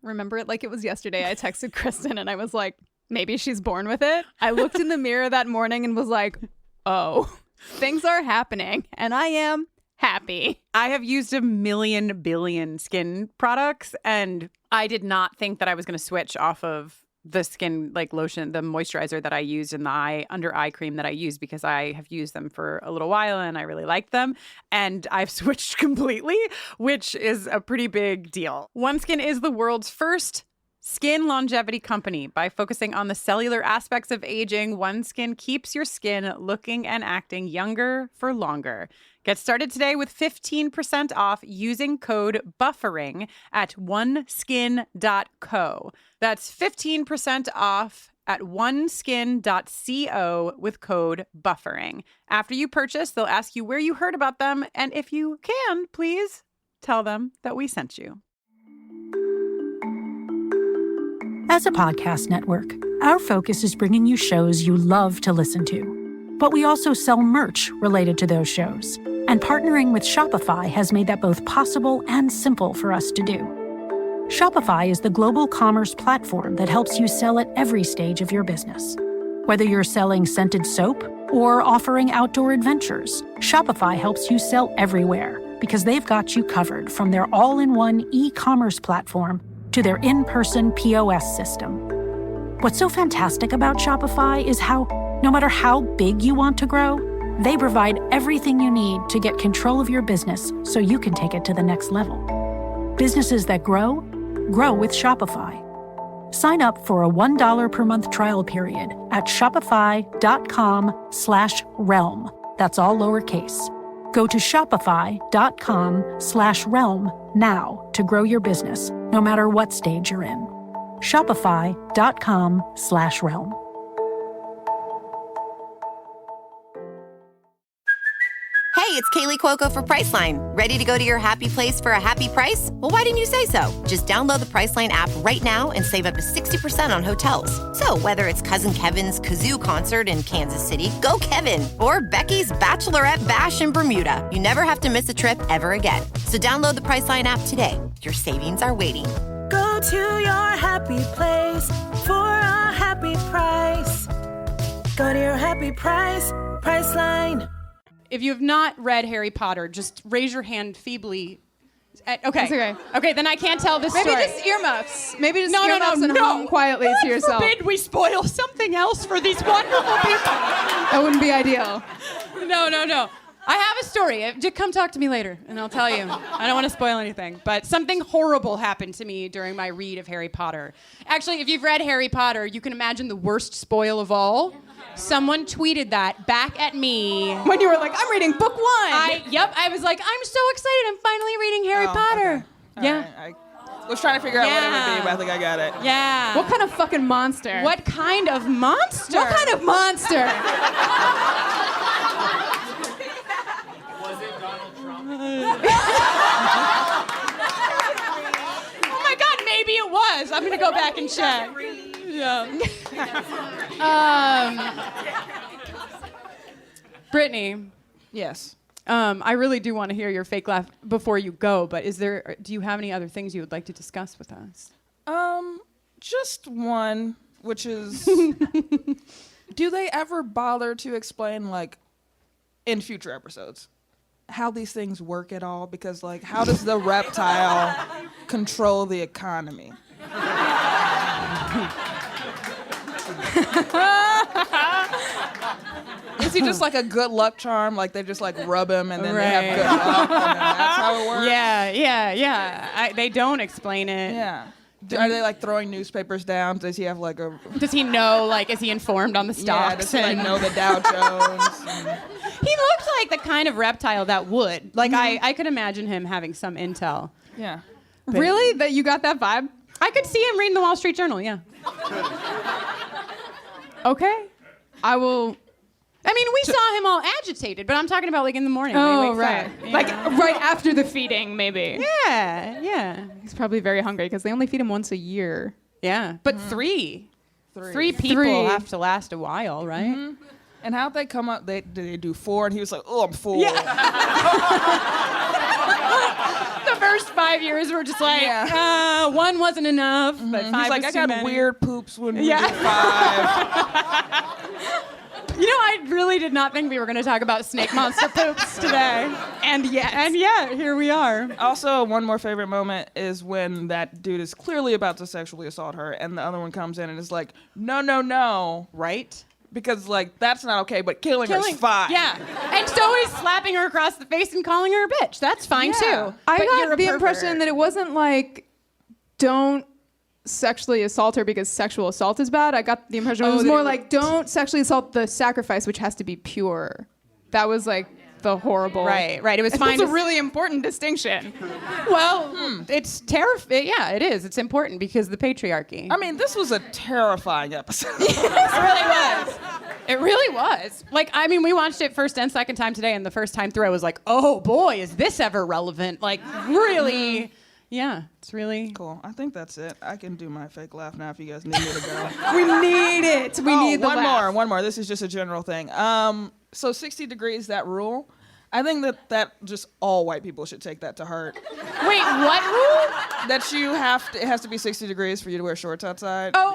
remember it like it was yesterday. I texted Kristen, and I was like, maybe she's born with it. I looked in the mirror that morning and was like, oh, things are happening, and I am happy. I have used a million billion skin products, and I did not think that I was going to switch off of the skin like lotion, the moisturizer that I used and the under eye cream that I used, because I have used them for a little while and I really like them. And I've switched completely, which is a pretty big deal. OneSkin is the world's first skin longevity company. By focusing on the cellular aspects of aging, OneSkin keeps your skin looking and acting younger for longer. Get started today with 15% off using code BUFFERING at oneskin.co. That's 15% off at oneskin.co with code BUFFERING. After you purchase, they'll ask you where you heard about them, and if you can, please tell them that we sent you. As a podcast network, our focus is bringing you shows you love to listen to. But we also sell merch related to those shows. And partnering with Shopify has made that both possible and simple for us to do. Shopify is the global commerce platform that helps you sell at every stage of your business. Whether you're selling scented soap or offering outdoor adventures, Shopify helps you sell everywhere because they've got you covered, from their all-in-one e-commerce platform to their in-person POS system. What's so fantastic about Shopify is how, no matter how big you want to grow, they provide everything you need to get control of your business so you can take it to the next level. Businesses that grow, grow with Shopify. Sign up for a $1 per month trial period at shopify.com/realm. That's all lowercase. Go to shopify.com/realm now to grow your business, no matter what stage you're in. Shopify.com/realm. Hey, it's Kaylee Cuoco for Priceline. Ready to go to your happy place for a happy price? Well, why didn't you say so? Just download the Priceline app right now and save up to 60% on hotels. So whether it's Cousin Kevin's Kazoo Concert in Kansas City, go Kevin, or Becky's Bachelorette Bash in Bermuda, you never have to miss a trip ever again. So download the Priceline app today. Your savings are waiting. Go to your happy place for a happy price. Go to your happy price, Priceline. If you have not read Harry Potter, just raise your hand feebly. Okay. It's okay. Okay, then I can't tell this story. Maybe just earmuffs. Maybe just No, earmuffs and hum quietly to yourself. God forbid we spoil something else for these wonderful people. That wouldn't be ideal. No. I have a story. Come talk to me later, and I'll tell you. I don't want to spoil anything, but something horrible happened to me during my read of Harry Potter. Actually, if you've read Harry Potter, you can imagine the worst spoil of all. Someone tweeted that back at me. When you were like, I'm reading book 1. I was like, I'm so excited. I'm finally reading Harry Potter. Okay. Yeah. Right. I was trying to figure out what it would be, but I think I got it. Yeah. What kind of fucking monster? What kind of monster? What kind of monster? Was it Donald Trump? Oh my God, maybe it was. I'm gonna go back and check. Yeah. Brittani. Yes. I really do want to hear your fake laugh before you go, but do you have any other things you would like to discuss with us? Just one, which is, do they ever bother to explain, like, in future episodes, how these things work at all? Because, like, how does the reptile control the economy? Is he just like a good luck charm? Like they just like rub him and then they have good luck, and then that's how it works? Yeah. They don't explain it. Yeah. Are they like throwing newspapers down? Does he have like a? Does he know? Like, is he informed on the stocks? Yeah. Does he like know the Dow Jones? He looks like the kind of reptile that would. Like, I could imagine him having some intel. Yeah. Really? That you got that vibe? I could see him reading the Wall Street Journal. Yeah. Okay. I will. I mean, we saw him all agitated, but I'm talking about like in the morning. Oh, when he wakes right. up, Like know? right after the feeding, maybe. Yeah. He's probably very hungry because they only feed him once a year. Yeah. But three people have to last a while, right? Mm-hmm. And how'd they come up? They do 4, and he was like, "Oh, I'm full." Yeah. The first 5 years were just like, one wasn't enough, but 5 He's like, was I too got many. weird poops when we did 5. You know, I really did not think we were going to talk about snake monster poops today. And yet, here we are. Also, one more favorite moment is when that dude is clearly about to sexually assault her, and the other one comes in and is like, no. Right? Because, like, that's not okay, but killing her is fine. Yeah. And so is slapping her across the face and calling her a bitch. That's fine, too. I But you're got a the pervert. impression that it wasn't like, don't sexually assault her because sexual assault is bad. I got the impression it was more like, don't sexually assault the sacrifice, which has to be pure. That was like the horrible. Right. It was fine. That's a really important distinction. Well, it's terrifying. Yeah, it is. It's important because the patriarchy. I mean, this was a terrifying episode. It really was. It really was. Like, I mean, we watched it first and second time today, and the first time through, I was like, oh boy, is this ever relevant? Like, really. Yeah, it's really Cool. I think that's it. I can do my fake laugh now if you guys need me to go. We need it. We need the laugh. One more. This is just a general thing. So 60 degrees, that rule, I think that just all white people should take that to heart. Wait, what rule? That it has to be 60 degrees for you to wear shorts outside. Oh.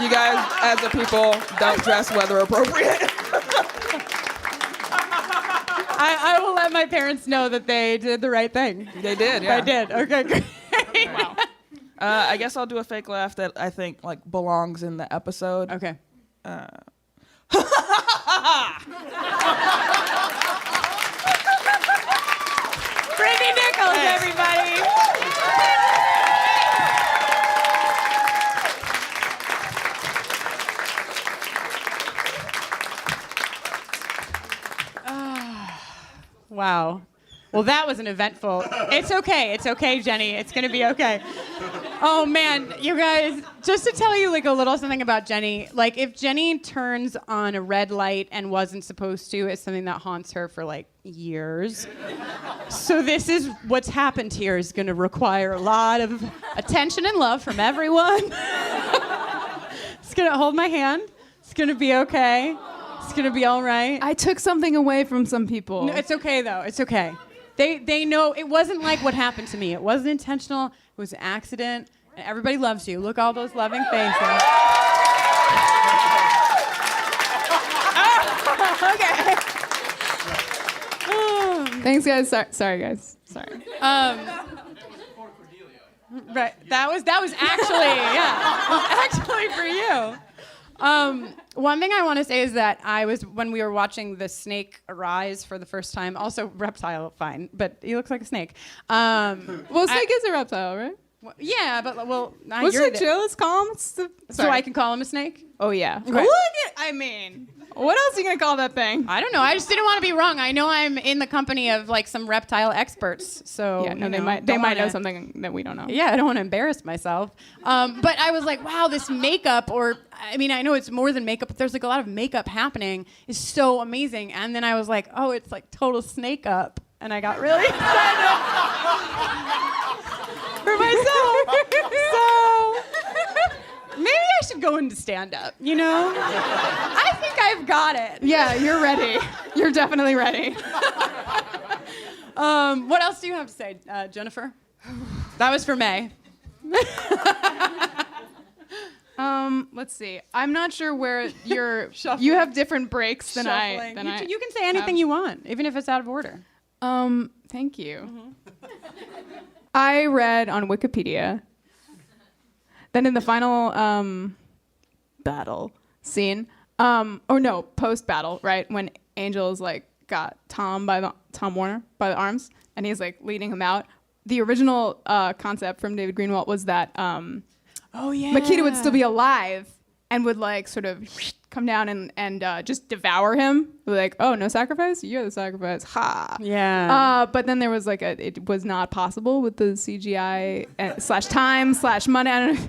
You guys, as a people, don't dress weather appropriate. I will let my parents know that they did the right thing. They did, yeah. I did. Okay, great. Wow. I guess I'll do a fake laugh that I think like belongs in the episode. Okay. Brittani Nichols, everybody. Wow. Well, that was an eventful. It's okay, Jenny. It's gonna be okay. Oh man, you guys, just to tell you like a little something about Jenny, like if Jenny turns on a red light and wasn't supposed to, it's something that haunts her for like years. So this is what's happened here is gonna require a lot of attention and love from everyone. It's gonna hold my hand. It's gonna be okay. It's gonna be all right. I took something away from some people. No, it's okay though. It's okay. They know it wasn't like what happened to me. It wasn't intentional. It was an accident. And everybody loves you. Look all those loving faces. Okay. Thanks, guys. Sorry, guys. Sorry. Right. That was actually actually for you. One thing I want to say is that when we were watching the snake arise for the first time, also reptile, fine, but he looks like a snake. Well, snake is a reptile, right? Yeah, but Well, so chill. Let's call him. So I can call him a snake? Oh yeah. Okay. I mean, what else are you gonna call that thing? I don't know. I just didn't want to be wrong. I know I'm in the company of like some reptile experts, so Yeah, no, they might know something that we don't know. Yeah, I don't want to embarrass myself. But I was like, wow, this makeup, I know it's more than makeup, but there's like a lot of makeup happening, is so amazing. And then I was like, oh, it's like total snake up, and I got really excited for myself. So maybe I should go into stand-up. You know, I think I've got it. Yeah, you're ready. You're definitely ready. What else do you have to say, Jennifer? That was for May. Let's see. I'm not sure where you have different breaks than I. You can say anything you want, even if it's out of order. Thank you. Mm-hmm. I read on Wikipedia that in the final battle scene. Post battle, right? When Angel's like got Tom Warner by the arms, and he's like leading him out. The original concept from David Greenwalt was that Makita would still be alive and would like sort of come down and just devour him. Like, oh, no sacrifice? You're the sacrifice. Ha. Yeah. But then there was like it was not possible with the CGI /time/money. I don't know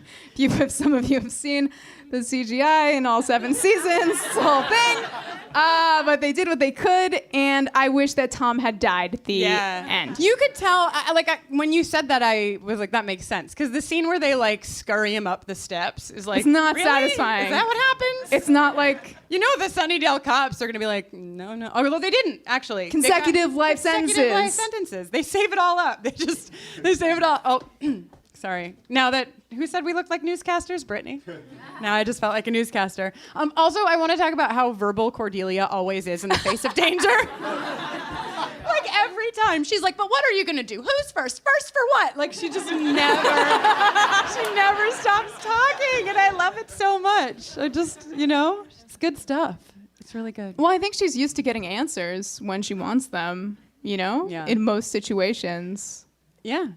if some of you have seen the CGI in all 7 seasons, the whole thing. But they did what they could, and I wish that Tom had died at the end. You could tell, when you said that, I was like, that makes sense. Because the scene where they, like, scurry him up the steps is like, it's not really? satisfying. Is that what happens? It's not like... You know the Sunnydale cops are going to be like, no. Although they didn't, actually. Consecutive life sentences. They save it all up. They save it all. Oh, sorry. Who said we looked like newscasters? Brittany. Now I just felt like a newscaster. Also, I want to talk about how verbal Cordelia always is in the face of danger. Like every time. She's like, but what are you going to do? Who's first? First for what? Like she just never stops talking. And I love it so much. It's good stuff. It's really good. Well, I think she's used to getting answers when she wants them, in most situations. Yeah.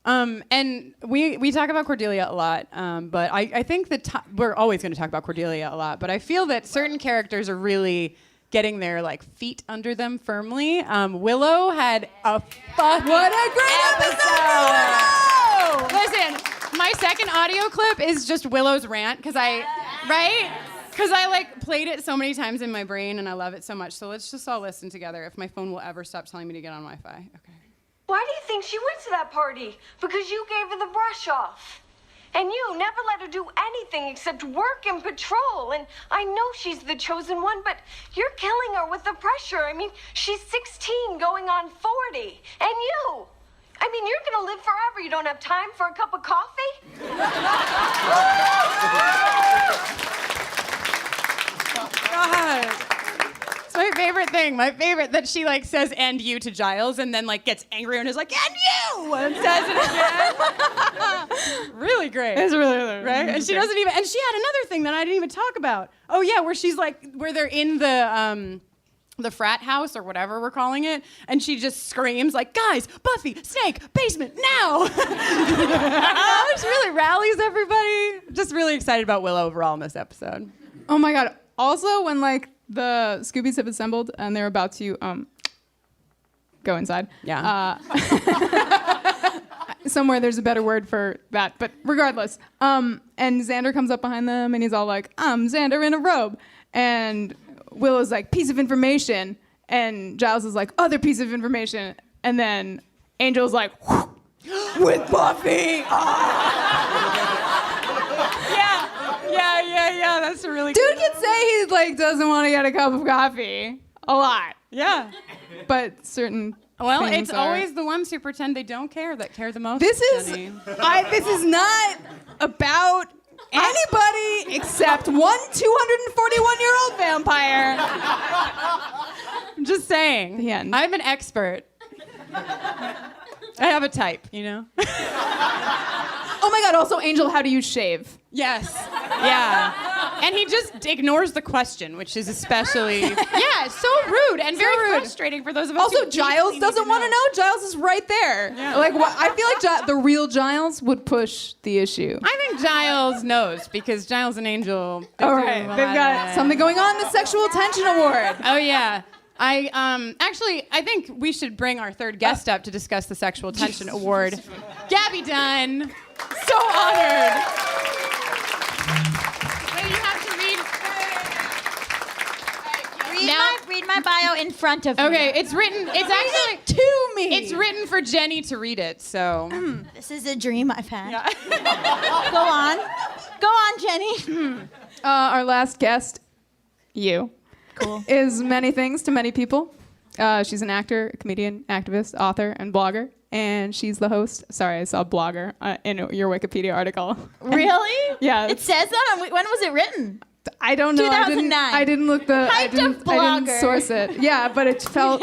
And we talk about Cordelia a lot, but I think that we're always going to talk about Cordelia a lot, but I feel that certain characters are really getting their like feet under them firmly. Willow had what a great episode! Listen, my second audio clip is just Willow's rant because I like played it so many times in my brain and I love it so much. So let's just all listen together if my phone will ever stop telling me to get on Wi-Fi. Okay. Why do you think she went to that party? Because you gave her the brush off. And you never let her do anything except work and patrol. And I know she's the chosen one, but you're killing her with the pressure. I mean, she's 16 going on 40. And you! I mean, you're gonna live forever. You don't have time for a cup of coffee? God. It's my favorite thing. My favorite that she like says "and you" to Giles and then like gets angry and is like "and you" and says it again. Really great. It's really right. And she doesn't even. And she had another thing that I didn't even talk about. Oh yeah, where she's like where they're in the frat house or whatever we're calling it, and she just screams like, "Guys, Buffy, Snake, basement now!" She really rallies everybody. Just really excited about Willow overall in this episode. Oh my god. Also, when like the Scoobies have assembled and they're about to go inside. Yeah. Somewhere there's a better word for that, but regardless. And Xander comes up behind them and he's all like, I'm Xander in a robe. And Willow's like, piece of information. And Giles is like, other piece of information. And then Angel's like, with Buffy. Yeah, that's a really Dude can say he like doesn't want to get a cup of coffee a lot. Yeah. But certain Well, things it's always the ones who pretend they don't care that care the most. This is this is not about anybody except one 241-year-old vampire. I'm just saying. The end. I'm an expert. I have a type, you know? Oh my god, also Angel, how do you shave? Yes. Yeah. And he just ignores the question, which is especially so rude and very frustrating for those of us. Also, who Giles doesn't want to know. Giles is right there. Yeah. Like, I feel like the real Giles would push the issue. I think Giles knows because Giles and Angel. All right, they've got something going on. The Sexual Tension Award. Oh yeah. I think we should bring our third guest up to discuss the Sexual Tension Award. Gaby Dunn. So honored. Wait, you have to read my bio in front of me. Okay, it's written. It's actually to me. It's written for Jenny to read it. So this is a dream I've had. Yeah. Go on, Jenny. Our last guest, is many things to many people. She's an actor, comedian, activist, author, and blogger. And she's the host. Sorry, I saw blogger in your Wikipedia article. Really? Yeah. It says that. When was it written? I don't know. 2009. I didn't look I didn't blogger. source it. Yeah, but it felt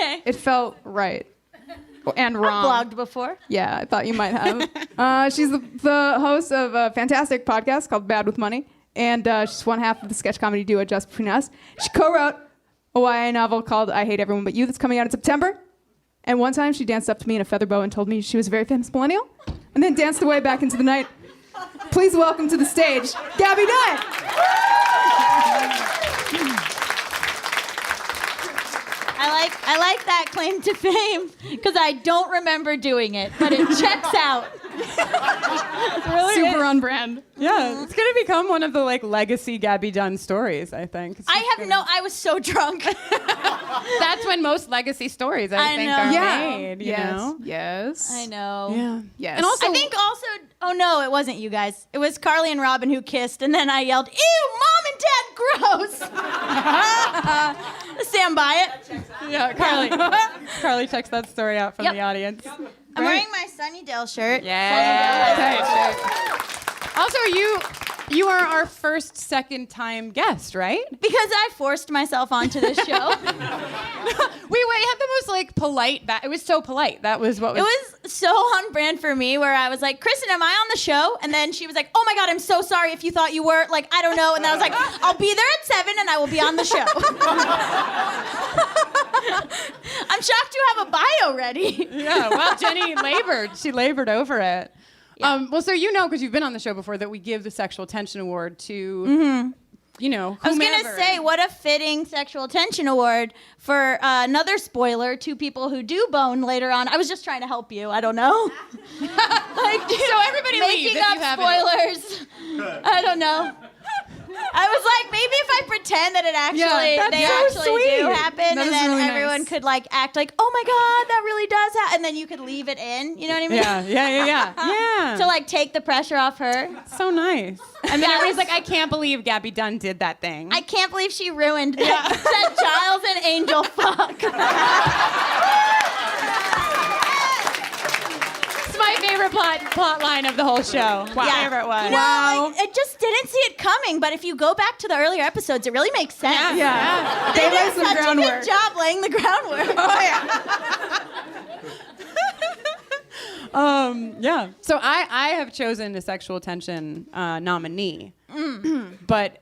right and wrong. I've blogged before. Yeah, I thought you might have. She's the host of a fantastic podcast called Bad with Money. and she's one half of the sketch comedy duo Just Between Us. She co-wrote a YA novel called I Hate Everyone But You that's coming out in September. And one time she danced up to me in a feather boa and told me she was a very famous millennial, and then danced away back into the night. Please welcome to the stage, Gaby Dunn. I like that claim to fame because I don't remember doing it, but it checks out. Really Super on brand. Yeah, it's gonna become one of the legacy Gaby Dunn stories, I think. I was so drunk. That's when most legacy stories, I think, are made. You know? Yes. I know. Yeah. Yes. And also, I think oh no, it wasn't you guys. It was Carly and Robin who kissed, and then I yelled, "Ew, Mom and Dad, gross!" Stand by it. Yeah, Carly checks that story out from the audience. I'm wearing my Sunnydale shirt. Yeah. Also, you are our first second-time guest, right? Because I forced myself onto this show. We had the most polite. It was so polite. That was what was. It was so on brand for me, where I was like, "Kristine, am I on the show?" And then she was like, "Oh my God, I'm so sorry if you thought you were. I don't know." And then I was like, "I'll be there at 7 and I will be on the show." I'm shocked you have a bio ready. Yeah. Well, Jenny labored. She labored over it. Yeah. So because you've been on the show before, that we give the Sexual Tension Award to, whomever. I was going to say, what a fitting Sexual Tension Award for another spoiler, 2 people who do bone later on. I was just trying to help you. I don't know. So everybody leave making up spoilers. I don't know. I was like, maybe if I pretend that it actually do happen, that and then really everyone nice. could act like, oh my God, that really does happen, and then you could leave it in. You know what I mean? Yeah. To take the pressure off her. So nice. And then everybody's like, I can't believe Gaby Dunn did that thing. I can't believe she ruined that Giles and Angel fuck. My favorite plot line of the whole show. Favorite one. I just didn't see it coming, but if you go back to the earlier episodes, it really makes sense. Yeah. They did such a good job laying the groundwork. Oh yeah. So I have chosen a Sexual Tension nominee. But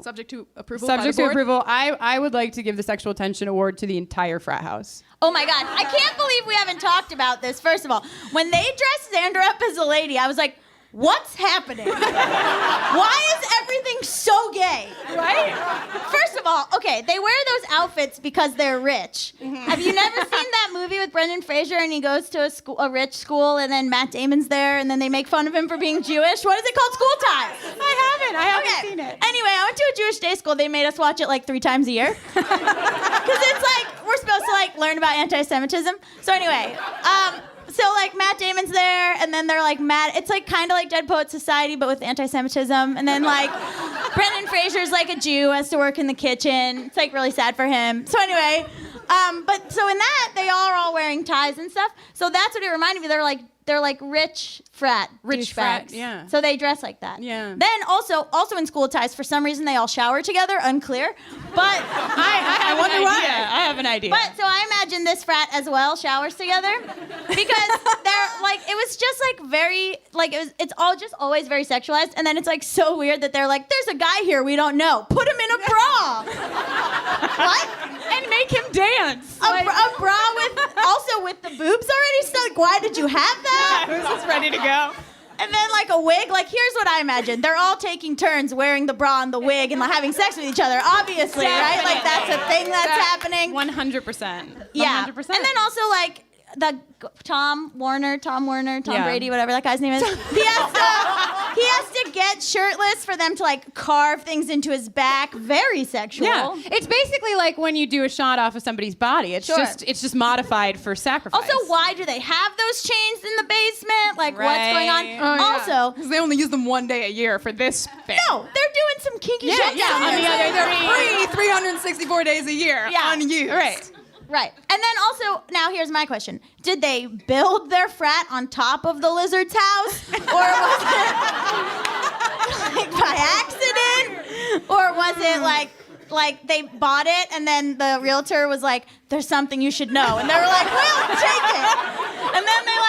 subject to approval. Subject to approval. I would like to give the Sexual Tension Award to the entire frat house. Oh my God. I can't believe we haven't talked about this. First of all, when they dressed Xander up as a lady, I was like, what's happening? Why is everything so gay? Right? First of all, okay, they wear those outfits because they're rich. Have you never seen that movie with Brendan Fraser and he goes to a rich school and then Matt Damon's there and then they make fun of him for being Jewish? What is it called? School Ties. I haven't seen it. Anyway, I went to a Jewish day school. They made us watch it 3 times a year. Because it's we're supposed to learn about anti-Semitism. So anyway, Matt Damon's there, and then they're mad. It's kind of like Dead Poets Society, but with anti-Semitism. And then Brendan Fraser's a Jew, has to work in the kitchen. It's really sad for him. So anyway, but so in that they are all wearing ties and stuff. So that's what it reminded me. They're rich frat douchebags. Yeah. So they dress like that. Yeah. Then also in School Ties, for some reason they all shower together. Unclear. But I wonder why. I have an idea. But so I imagine this frat as well showers together because they're it was just very it's all just always very sexualized, and then it's so weird that they're there's a guy here we don't know. Put him in a bra. What? And make him dance. A bra with the boobs already stuck. Why did you have that? Who's just ready to go? And then a wig. Here's what I imagine. They're all taking turns wearing the bra and the wig and having sex with each other. Obviously, Definitely. right? That's a thing that's happening. 100%. Yeah. 100%. And then also the Tom Brady, whatever that guy's name is. He has to get shirtless for them to carve things into his back. Very sexual. Yeah, it's basically when you do a shot off of somebody's body. It's just modified for sacrifice. Also, why do they have those chains in the basement? What's going on? Oh, also, because they only use them one day a year for this thing. No, they're doing some kinky shit. On the other, they're free 364 days a year. Unused. Right. And then also, now here's my question. Did they build their frat on top of the lizard's house? Or was it by accident? Or was it they bought it and then the realtor was there's something you should know. And they were we'll take it. And then they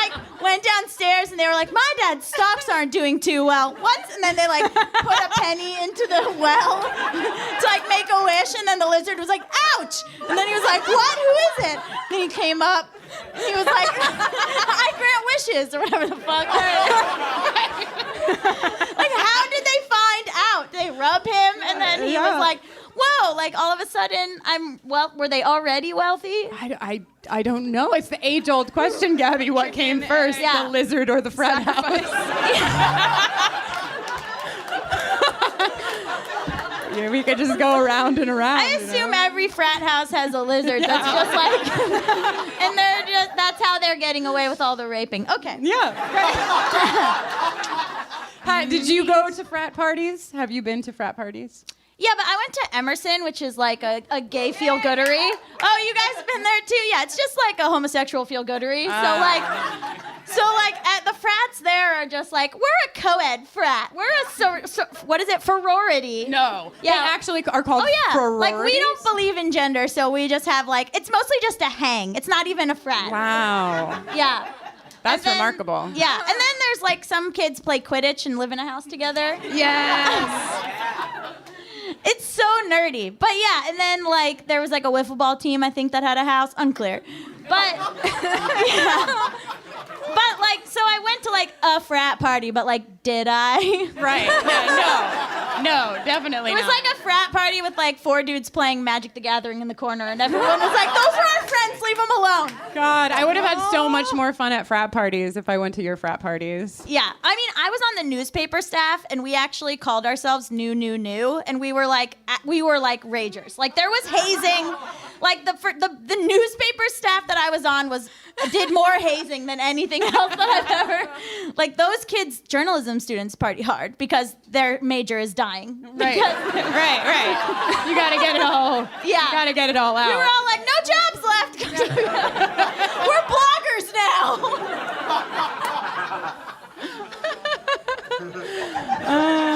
went downstairs and they were like, my dad's stocks aren't doing too well. What? And then they like put a penny into the well to like make a wish, and then the lizard was like, ouch! And then he was like, what? Who is it? And he came up. He was like, I grant wishes, or whatever the fuck. Like, how did they find out? Did they rub him? And then he was like, whoa, like all of a sudden were they already wealthy? I don't know. It's the age-old question, Gabby. What came first, the lizard or the frat house? Yeah, we could just go around and around. I assume every frat house has a lizard that's just like, and that's how they're getting away with all the raping. Okay. Yeah. Did you go to frat parties? Have you been to frat parties? Yeah, but I went to Emerson, which is like a gay feel-goodery. Oh, you guys been there too? Yeah, it's just like a homosexual feel-goodery. So like at the frats there are just like, we're a co-ed frat. We're a what is it? Sorority. No. Yeah. They actually are called sororities? Like we don't believe in gender, so we just have like, it's mostly just a hang. It's not even a frat. Wow. Yeah. That's remarkable. Yeah, and then there's like some kids play Quidditch and live in a house together. Yes. It's so nerdy. But yeah, and then like there was like a wiffle ball team I think that had a house. Unclear. But yeah. But like, so I went to like a frat party, but like, did I? Right. Yeah, no, definitely not. It was like a frat party with like 4 dudes playing Magic the Gathering in the corner, and everyone was like, those are our friends, leave them alone. God, I would have had so much more fun at frat parties if I went to your frat parties. Yeah, I mean, I was on the newspaper staff, and we actually called ourselves New, and we were like ragers. Like there was hazing. Like the newspaper staff that I was on did more hazing than anything else that I've ever. Like those kids, journalism students, party hard because their major is dying. Right, right. You gotta get it all. Yeah, you gotta get it all out. We were all like, no jobs left. We're bloggers now.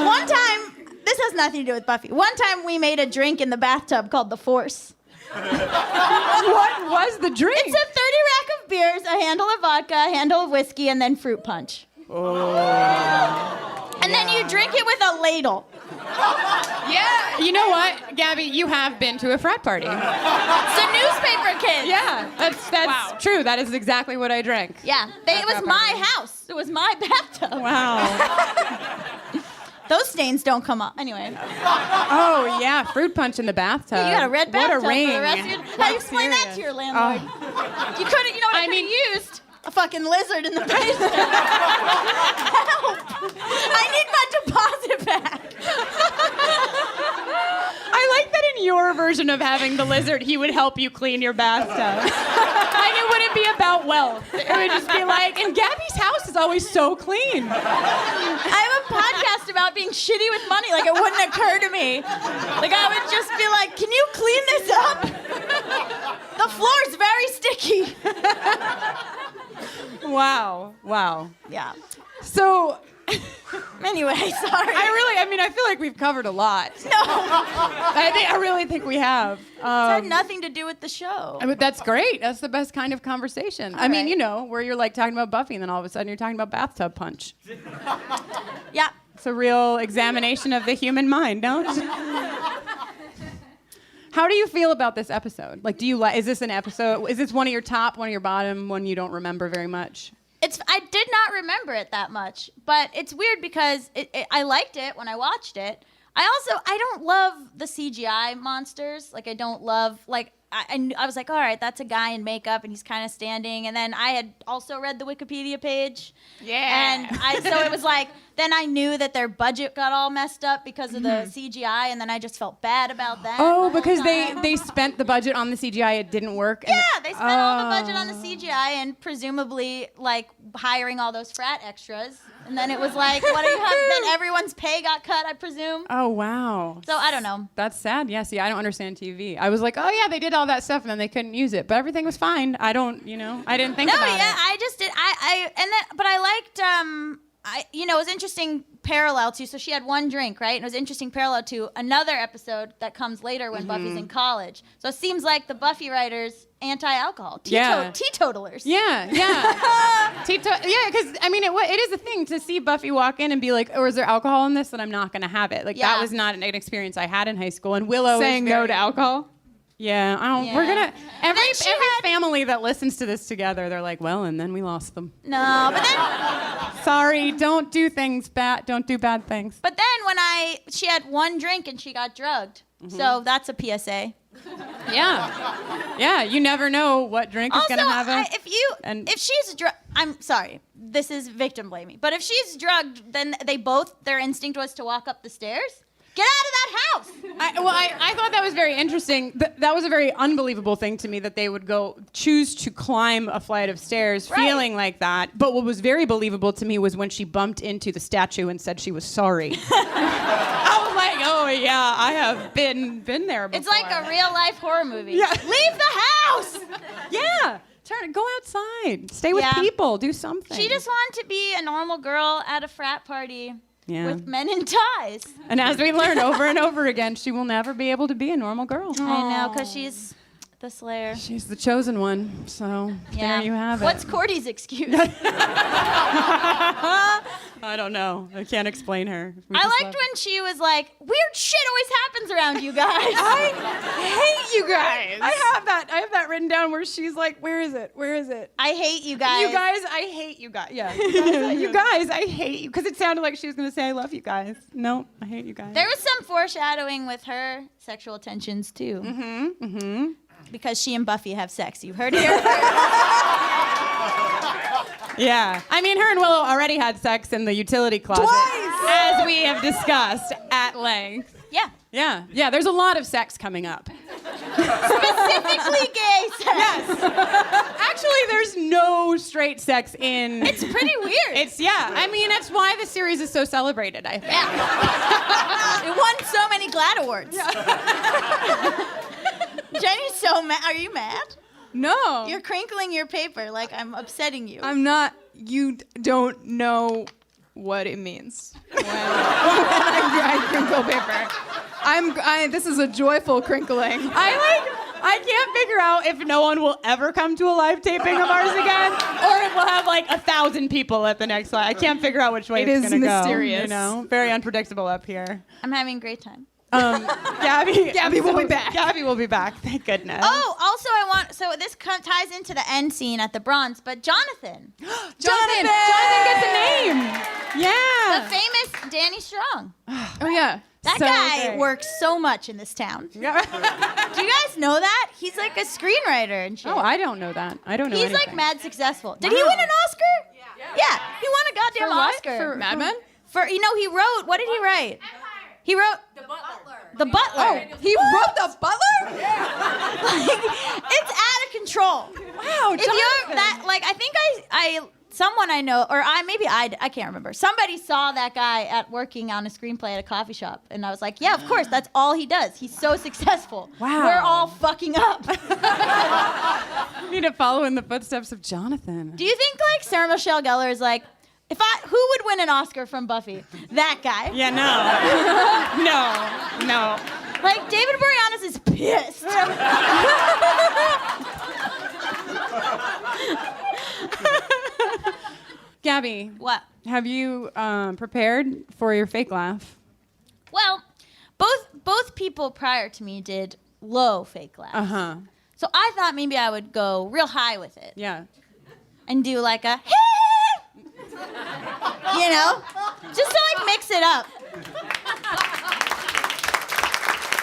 One time, this has nothing to do with Buffy. One time we made a drink in the bathtub called the Force. What was the drink? It's a 30 rack of beers, a handle of vodka, a handle of whiskey, and then fruit punch. Oh. And then you drink it with a ladle. Yeah. You know what, Gabby? You have been to a frat party. It's a newspaper kid. Yeah, that's true. That is exactly what I drank. Yeah. It was my house. It was my bathtub. Wow. Those stains don't come up. Anyway. Oh, yeah. Fruit punch in the bathtub. Yeah, you got a red bathtub. What a ring. For the rest of your... How do you explain that to your landlord? You couldn't, you know what I mean, used? A fucking lizard in the basement. Help! I need my deposit back. I like that in your version of having the lizard, he would help you clean your bathtub. Like it wouldn't be about wealth. It would just be like, and Gabby's house is always so clean. I have a podcast about being shitty with money. Like it wouldn't occur to me. Like I would just be like, can you clean this up? The floor's very sticky. Wow. Yeah. So, anyway, sorry. I feel like we've covered a lot. No. I really think we have. It's had nothing to do with the show. I mean, that's great. That's the best kind of conversation. All right. You know, where you're like talking about Buffy and then all of a sudden you're talking about bathtub punch. Yeah. It's a real examination of the human mind, no? How do you feel about this episode? Like, is this an episode? Is this one of your top, one of your bottom, one you don't remember very much? I did not remember it that much, but it's weird because I liked it when I watched it. I don't love the CGI monsters. Like, I don't love, like, I was like, all right, that's a guy in makeup and he's kind of standing. And then I had also read the Wikipedia page. Yeah. And so it was like, then I knew that their budget got all messed up because of the CGI, and then I just felt bad about that. Oh, because they spent the budget on the CGI, it didn't work. Yeah, they spent all the budget on the CGI and presumably like hiring all those frat extras. And then it was like, what do you have? Then everyone's pay got cut, I presume. Oh, wow. So I don't know. That's sad. Yeah, see, I don't understand TV. I was like, oh yeah, they did all that stuff and then they couldn't use it, but everything was fine. I didn't think about it. No, yeah, I just did. But I liked. It was interesting parallel to. So she had one drink, right? And it was interesting parallel to another episode that comes later when Buffy's in college. So it seems like the Buffy writers anti-alcohol, teetotalers. Yeah. Yeah, because I mean, it is a thing to see Buffy walk in and be like, "Oh, is there alcohol in this?" And I'm not gonna have it. Like that was not an experience I had in high school. And Willow saying no to alcohol. Yeah, I don't. We're gonna every family that listens to this together. They're like, well, and then we lost them. No, but then. Sorry, don't do things bad. Don't do bad things. But then when she had one drink and she got drugged. Mm-hmm. So that's a PSA. Yeah. You never know what drink is gonna have it. If she's drugged, I'm sorry. This is victim blaming. But if she's drugged, then their instinct was to walk up the stairs. Get out of that house! I thought that was very interesting. That was a very unbelievable thing to me that they would choose to climb a flight of stairs feeling like that. But what was very believable to me was when she bumped into the statue and said she was sorry. I was like, oh yeah, I have been there before. It's like a real life horror movie. Yeah. Leave the house! Yeah. Go outside. Stay with people. Do something. She just wanted to be a normal girl at a frat party. Yeah. With men in ties. And as we learn over and over again, she will never be able to be a normal girl. I know, because she's the Slayer. She's the chosen one, so there you have it. What's Cordy's excuse? I don't know. I can't explain her. I liked when she was like, weird shit always happens around you guys. I hate you guys. I have that written down where she's like, where is it? I hate you guys. You guys, I hate you guys. Yeah. You guys, I hate you. Because it sounded like she was going to say, I love you guys. No, I hate you guys. There was some foreshadowing with her sexual tensions, too. Mm-hmm. Because she and Buffy have sex. You heard it here. Yeah. I mean, her and Willow already had sex in the utility closet. Twice! As we have discussed at length. Yeah. Yeah, there's a lot of sex coming up. Specifically gay sex. Yes. Actually, there's no straight sex in... It's pretty weird. I mean, that's why the series is so celebrated, I think. Yeah. It won so many GLAAD awards. Yeah. Jenny's so mad. Are you mad? No. You're crinkling your paper like I'm upsetting you. I'm not. You don't know what it means when I crinkle paper. This is a joyful crinkling. I can't figure out if no one will ever come to a live taping of ours again, or if we'll have like 1,000 people at the next live. I can't figure out which way it's going to go. It is mysterious. You know, very unpredictable up here. I'm having a great time. Gabby will be back. Gabby will be back. Thank goodness. Oh, also so this ties into the end scene at the Bronze, but Jonathan. Jonathan gets a name. Yeah. The famous Danny Strong. Oh yeah. That guy works so much in this town. Do you guys know that? He's like a screenwriter and shit. Oh, I don't know that. I don't know He's anything. like mad successful. Did he win an Oscar? Yeah. He won a goddamn Oscar. For Mad Men? He wrote, what did he write? He wrote The Butler. Oh, he wrote The Butler? Like, it's out of control. Wow, if you're that, like, I think someone I know, or I can't remember. Somebody saw that guy working on a screenplay at a coffee shop, and I was like, yeah, of course, that's all he does. He's so successful. Wow. We're all fucking up. You need to follow in the footsteps of Jonathan. Do you think like Sarah Michelle Gellar is like, who would win an Oscar from Buffy? That guy. Yeah, no. Like David Boreanaz is pissed. Gabby. What? Have you prepared for your fake laugh? Well, both people prior to me did low fake laughs. Uh-huh. So I thought maybe I would go real high with it. Yeah. And do like a you know? Just to like mix it up.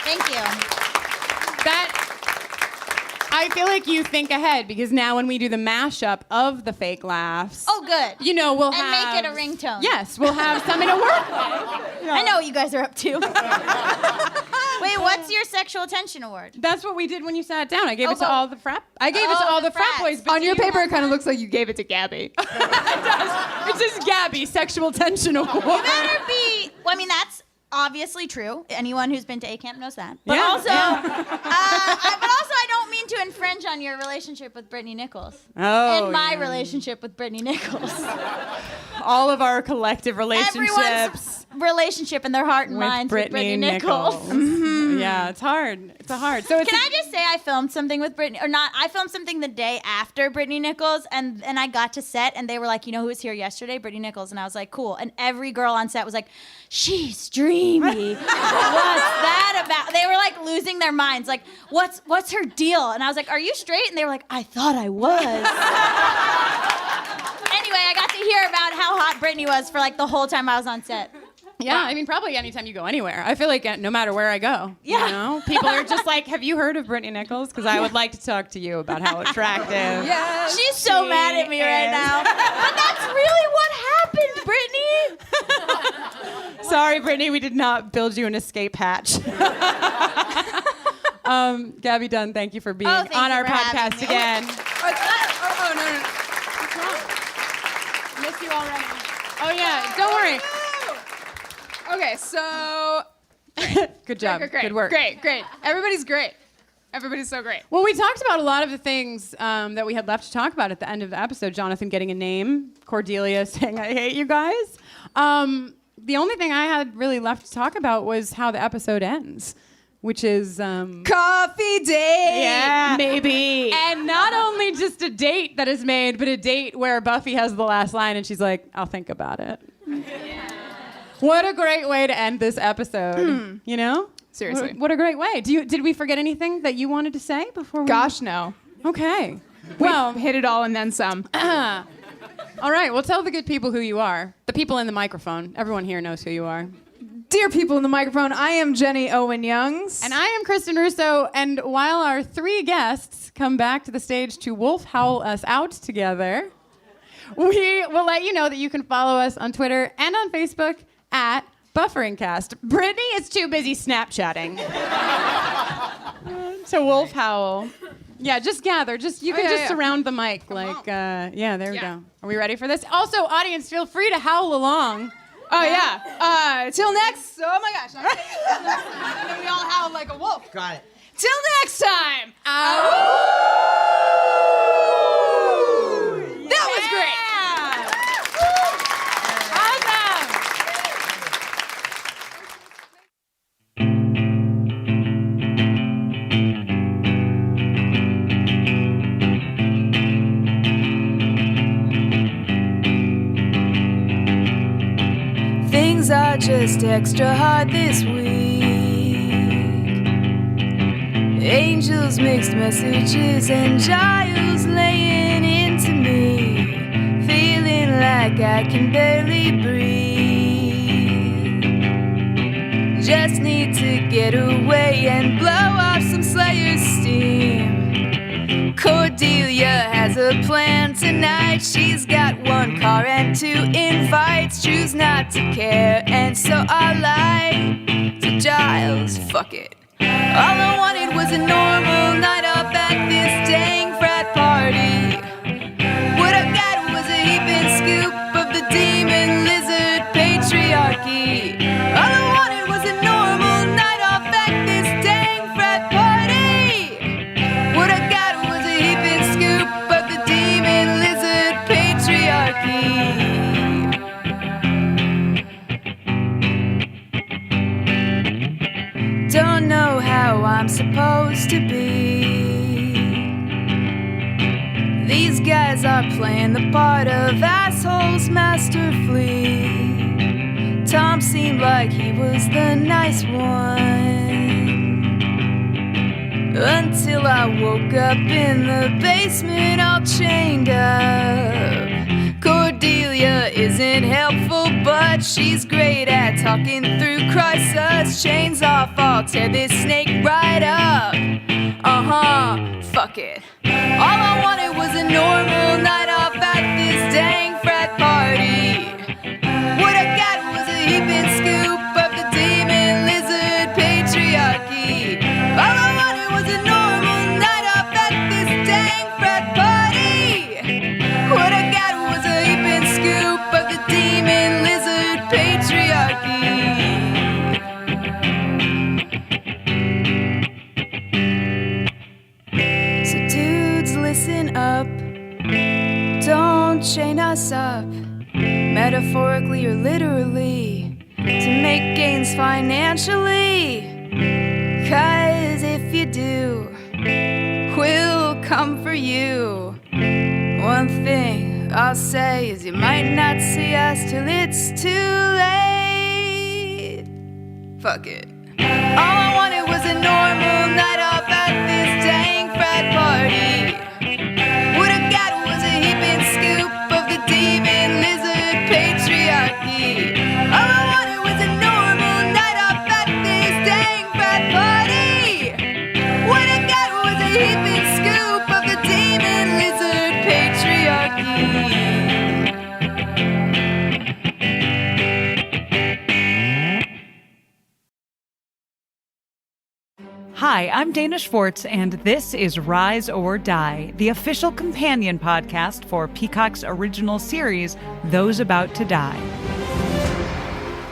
Thank you. I feel like you think ahead because now when we do the mashup of the fake laughs. Oh, good. You know, we'll have... And make it a ringtone. Yes, we'll have something to work with. Yeah. I know what you guys are up to. Wait, what's your sexual attention award? That's what we did when you sat down. I gave it to all the frat. I gave it to all the frat boys. On your paper, it kind of looks like you gave it to Gabby. It does. It's just Gabby sexual tension award. You better be. Well, I mean, that's obviously true. Anyone who's been to A camp knows that. But Yeah, also, I don't mean to infringe on your relationship with Brittani Nichols. Oh, and my relationship with Brittani Nichols. All of our collective relationships. Everyone's relationship in their heart and minds with Brittani Nichols. Mm-hmm. Yeah, it's hard. It's a hard. So it's Can I just say I filmed something with Brittany, or not? I filmed something the day after Brittany Nichols, and I got to set, and they were like, you know who was here yesterday? Brittany Nichols. And I was like, cool. And every girl on set was like, she's dreamy. What's that about? They were like losing their minds. Like, what's her deal? And I was like, are you straight? And they were like, I thought I was. Anyway, I got to hear about how hot Brittany was for like the whole time I was on set. Yeah, I mean, probably anytime you go anywhere. I feel like no matter where I go, you know, people are just like, have you heard of Brittany Nichols? Because I would like to talk to you about how attractive. Yes, she's so mad at me right now. But that's really what happened, Brittany. Sorry, Brittany, we did not build you an escape hatch. Gaby Dunn, thank you for being on our podcast again. Oh, no. What's wrong? Missed you already. Oh, yeah, don't worry. Okay, so... Good job. Great. Good work. Great. Everybody's great. Everybody's so great. Well, we talked about a lot of the things that we had left to talk about at the end of the episode. Jonathan getting a name, Cordelia saying, I hate you guys. The only thing I had really left to talk about was how the episode ends, which is... coffee date! Yeah. Maybe. And not only just a date that is made, but a date where Buffy has the last line and she's like, I'll think about it. Yeah. What a great way to end this episode, you know? Seriously. What a great way. Did we forget anything that you wanted to say before we... Gosh, no. Okay. Well, hit it all and then some. All right, well, tell the good people who you are. The people in the microphone. Everyone here knows who you are. Dear people in the microphone, I am Jenny Owen Youngs. And I am Kristen Russo. And while our three guests come back to the stage to wolf howl us out together, we will let you know that you can follow us on Twitter and on Facebook at BufferingCast. Brittany is too busy Snapchatting to wolf howl. Yeah, just gather. You can surround the mic. Like, there we go. Are we ready for this? Also, audience, feel free to howl along. Oh, yeah. Till next... Oh, my gosh. And then we all howl like a wolf. Got it. Till next time. Ow. That was great. Things are just extra hard this week. Angels, mixed messages, and Giles laying into me, feeling like I can barely breathe. Just need to get away and blow off some Slayer's steam. Cordelia has a plan tonight. She's got one car and 2 invites. Choose not to care, and so I lied to Giles. Fuck it. All I wanted was a normal night off at this dang frat party. What I got was a heaping scoop of the demon lizard patriarchy. All I wanted was a normal night off at this dang frat party. What I got was a heaping scoop of the demon lizard patriarchy. Don't know how I'm supposed to be. These guys are playing the part of assholes masterfully. Tom seemed like he was the nice one, until I woke up in the basement all chained up. Cordelia isn't helpful, but she's great at talking through crisis. Chains off, I'll tear this snake right up. Fuck it. All I wanted was a normal night off at this dang frat party. What I got was a heaping scoop of the demon lizard patriarchy. All I wanted was a normal night off at this dang frat party. What I got was a heaping scoop of the demon lizard patriarchy. So dudes, listen up. Don't chain us up, metaphorically or literally, to make gains financially. 'cause if you do, we'll come for you. One thing I'll say is you might not see us till it's too late. Fuck it. All I wanted was a normal night off at this dang frat party. What I got was a heaping scoop of the demon lizard patriarchy. All I wanted was a normal night off at this dang frat party. What I got was a heaping scoop of the demon lizard patriarchy. Hi, I'm Dana Schwartz, and this is Rise or Die, the official companion podcast for Peacock's original series, Those About to Die.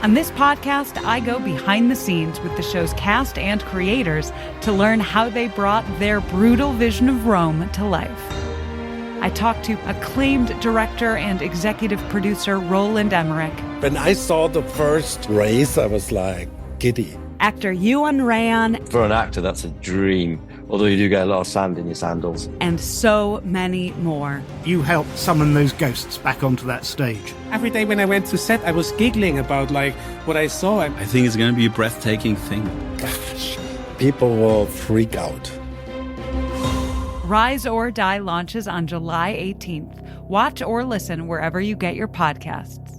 On this podcast, I go behind the scenes with the show's cast and creators to learn how they brought their brutal vision of Rome to life. I talked to acclaimed director and executive producer Roland Emmerich. When I saw the first race, I was like giddy. Actor Ewan Ryan. For an actor, that's a dream, although you do get a lot of sand in your sandals. And so many more. You helped summon those ghosts back onto that stage. Every day when I went to set, I was giggling about what I saw. I think it's going to be a breathtaking thing. Gosh, people will freak out. Rise or Die launches on July 18th. Watch or listen wherever you get your podcasts.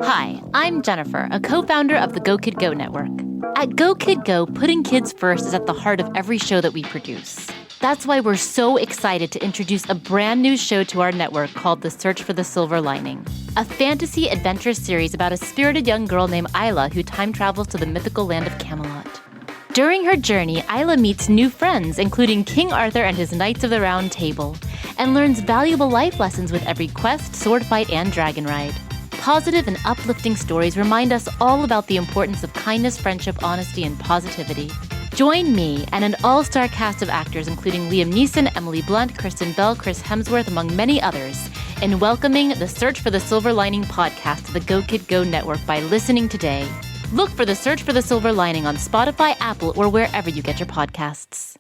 Hi, I'm Jennifer, a co-founder of the Go Kid Go network. At Go Kid Go, putting kids first is at the heart of every show that we produce. That's why we're so excited to introduce a brand new show to our network called The Search for the Silver Lining, a fantasy adventure series about a spirited young girl named Isla who time travels to the mythical land of Camelot. During her journey, Isla meets new friends, including King Arthur and his Knights of the Round Table, and learns valuable life lessons with every quest, sword fight, and dragon ride. Positive and uplifting stories remind us all about the importance of kindness, friendship, honesty, and positivity. Join me and an all-star cast of actors including Liam Neeson, Emily Blunt, Kristen Bell, Chris Hemsworth, among many others, in welcoming the Search for the Silver Lining podcast to the Go Kid Go network by listening today. Look for the Search for the Silver Lining on Spotify, Apple, or wherever you get your podcasts.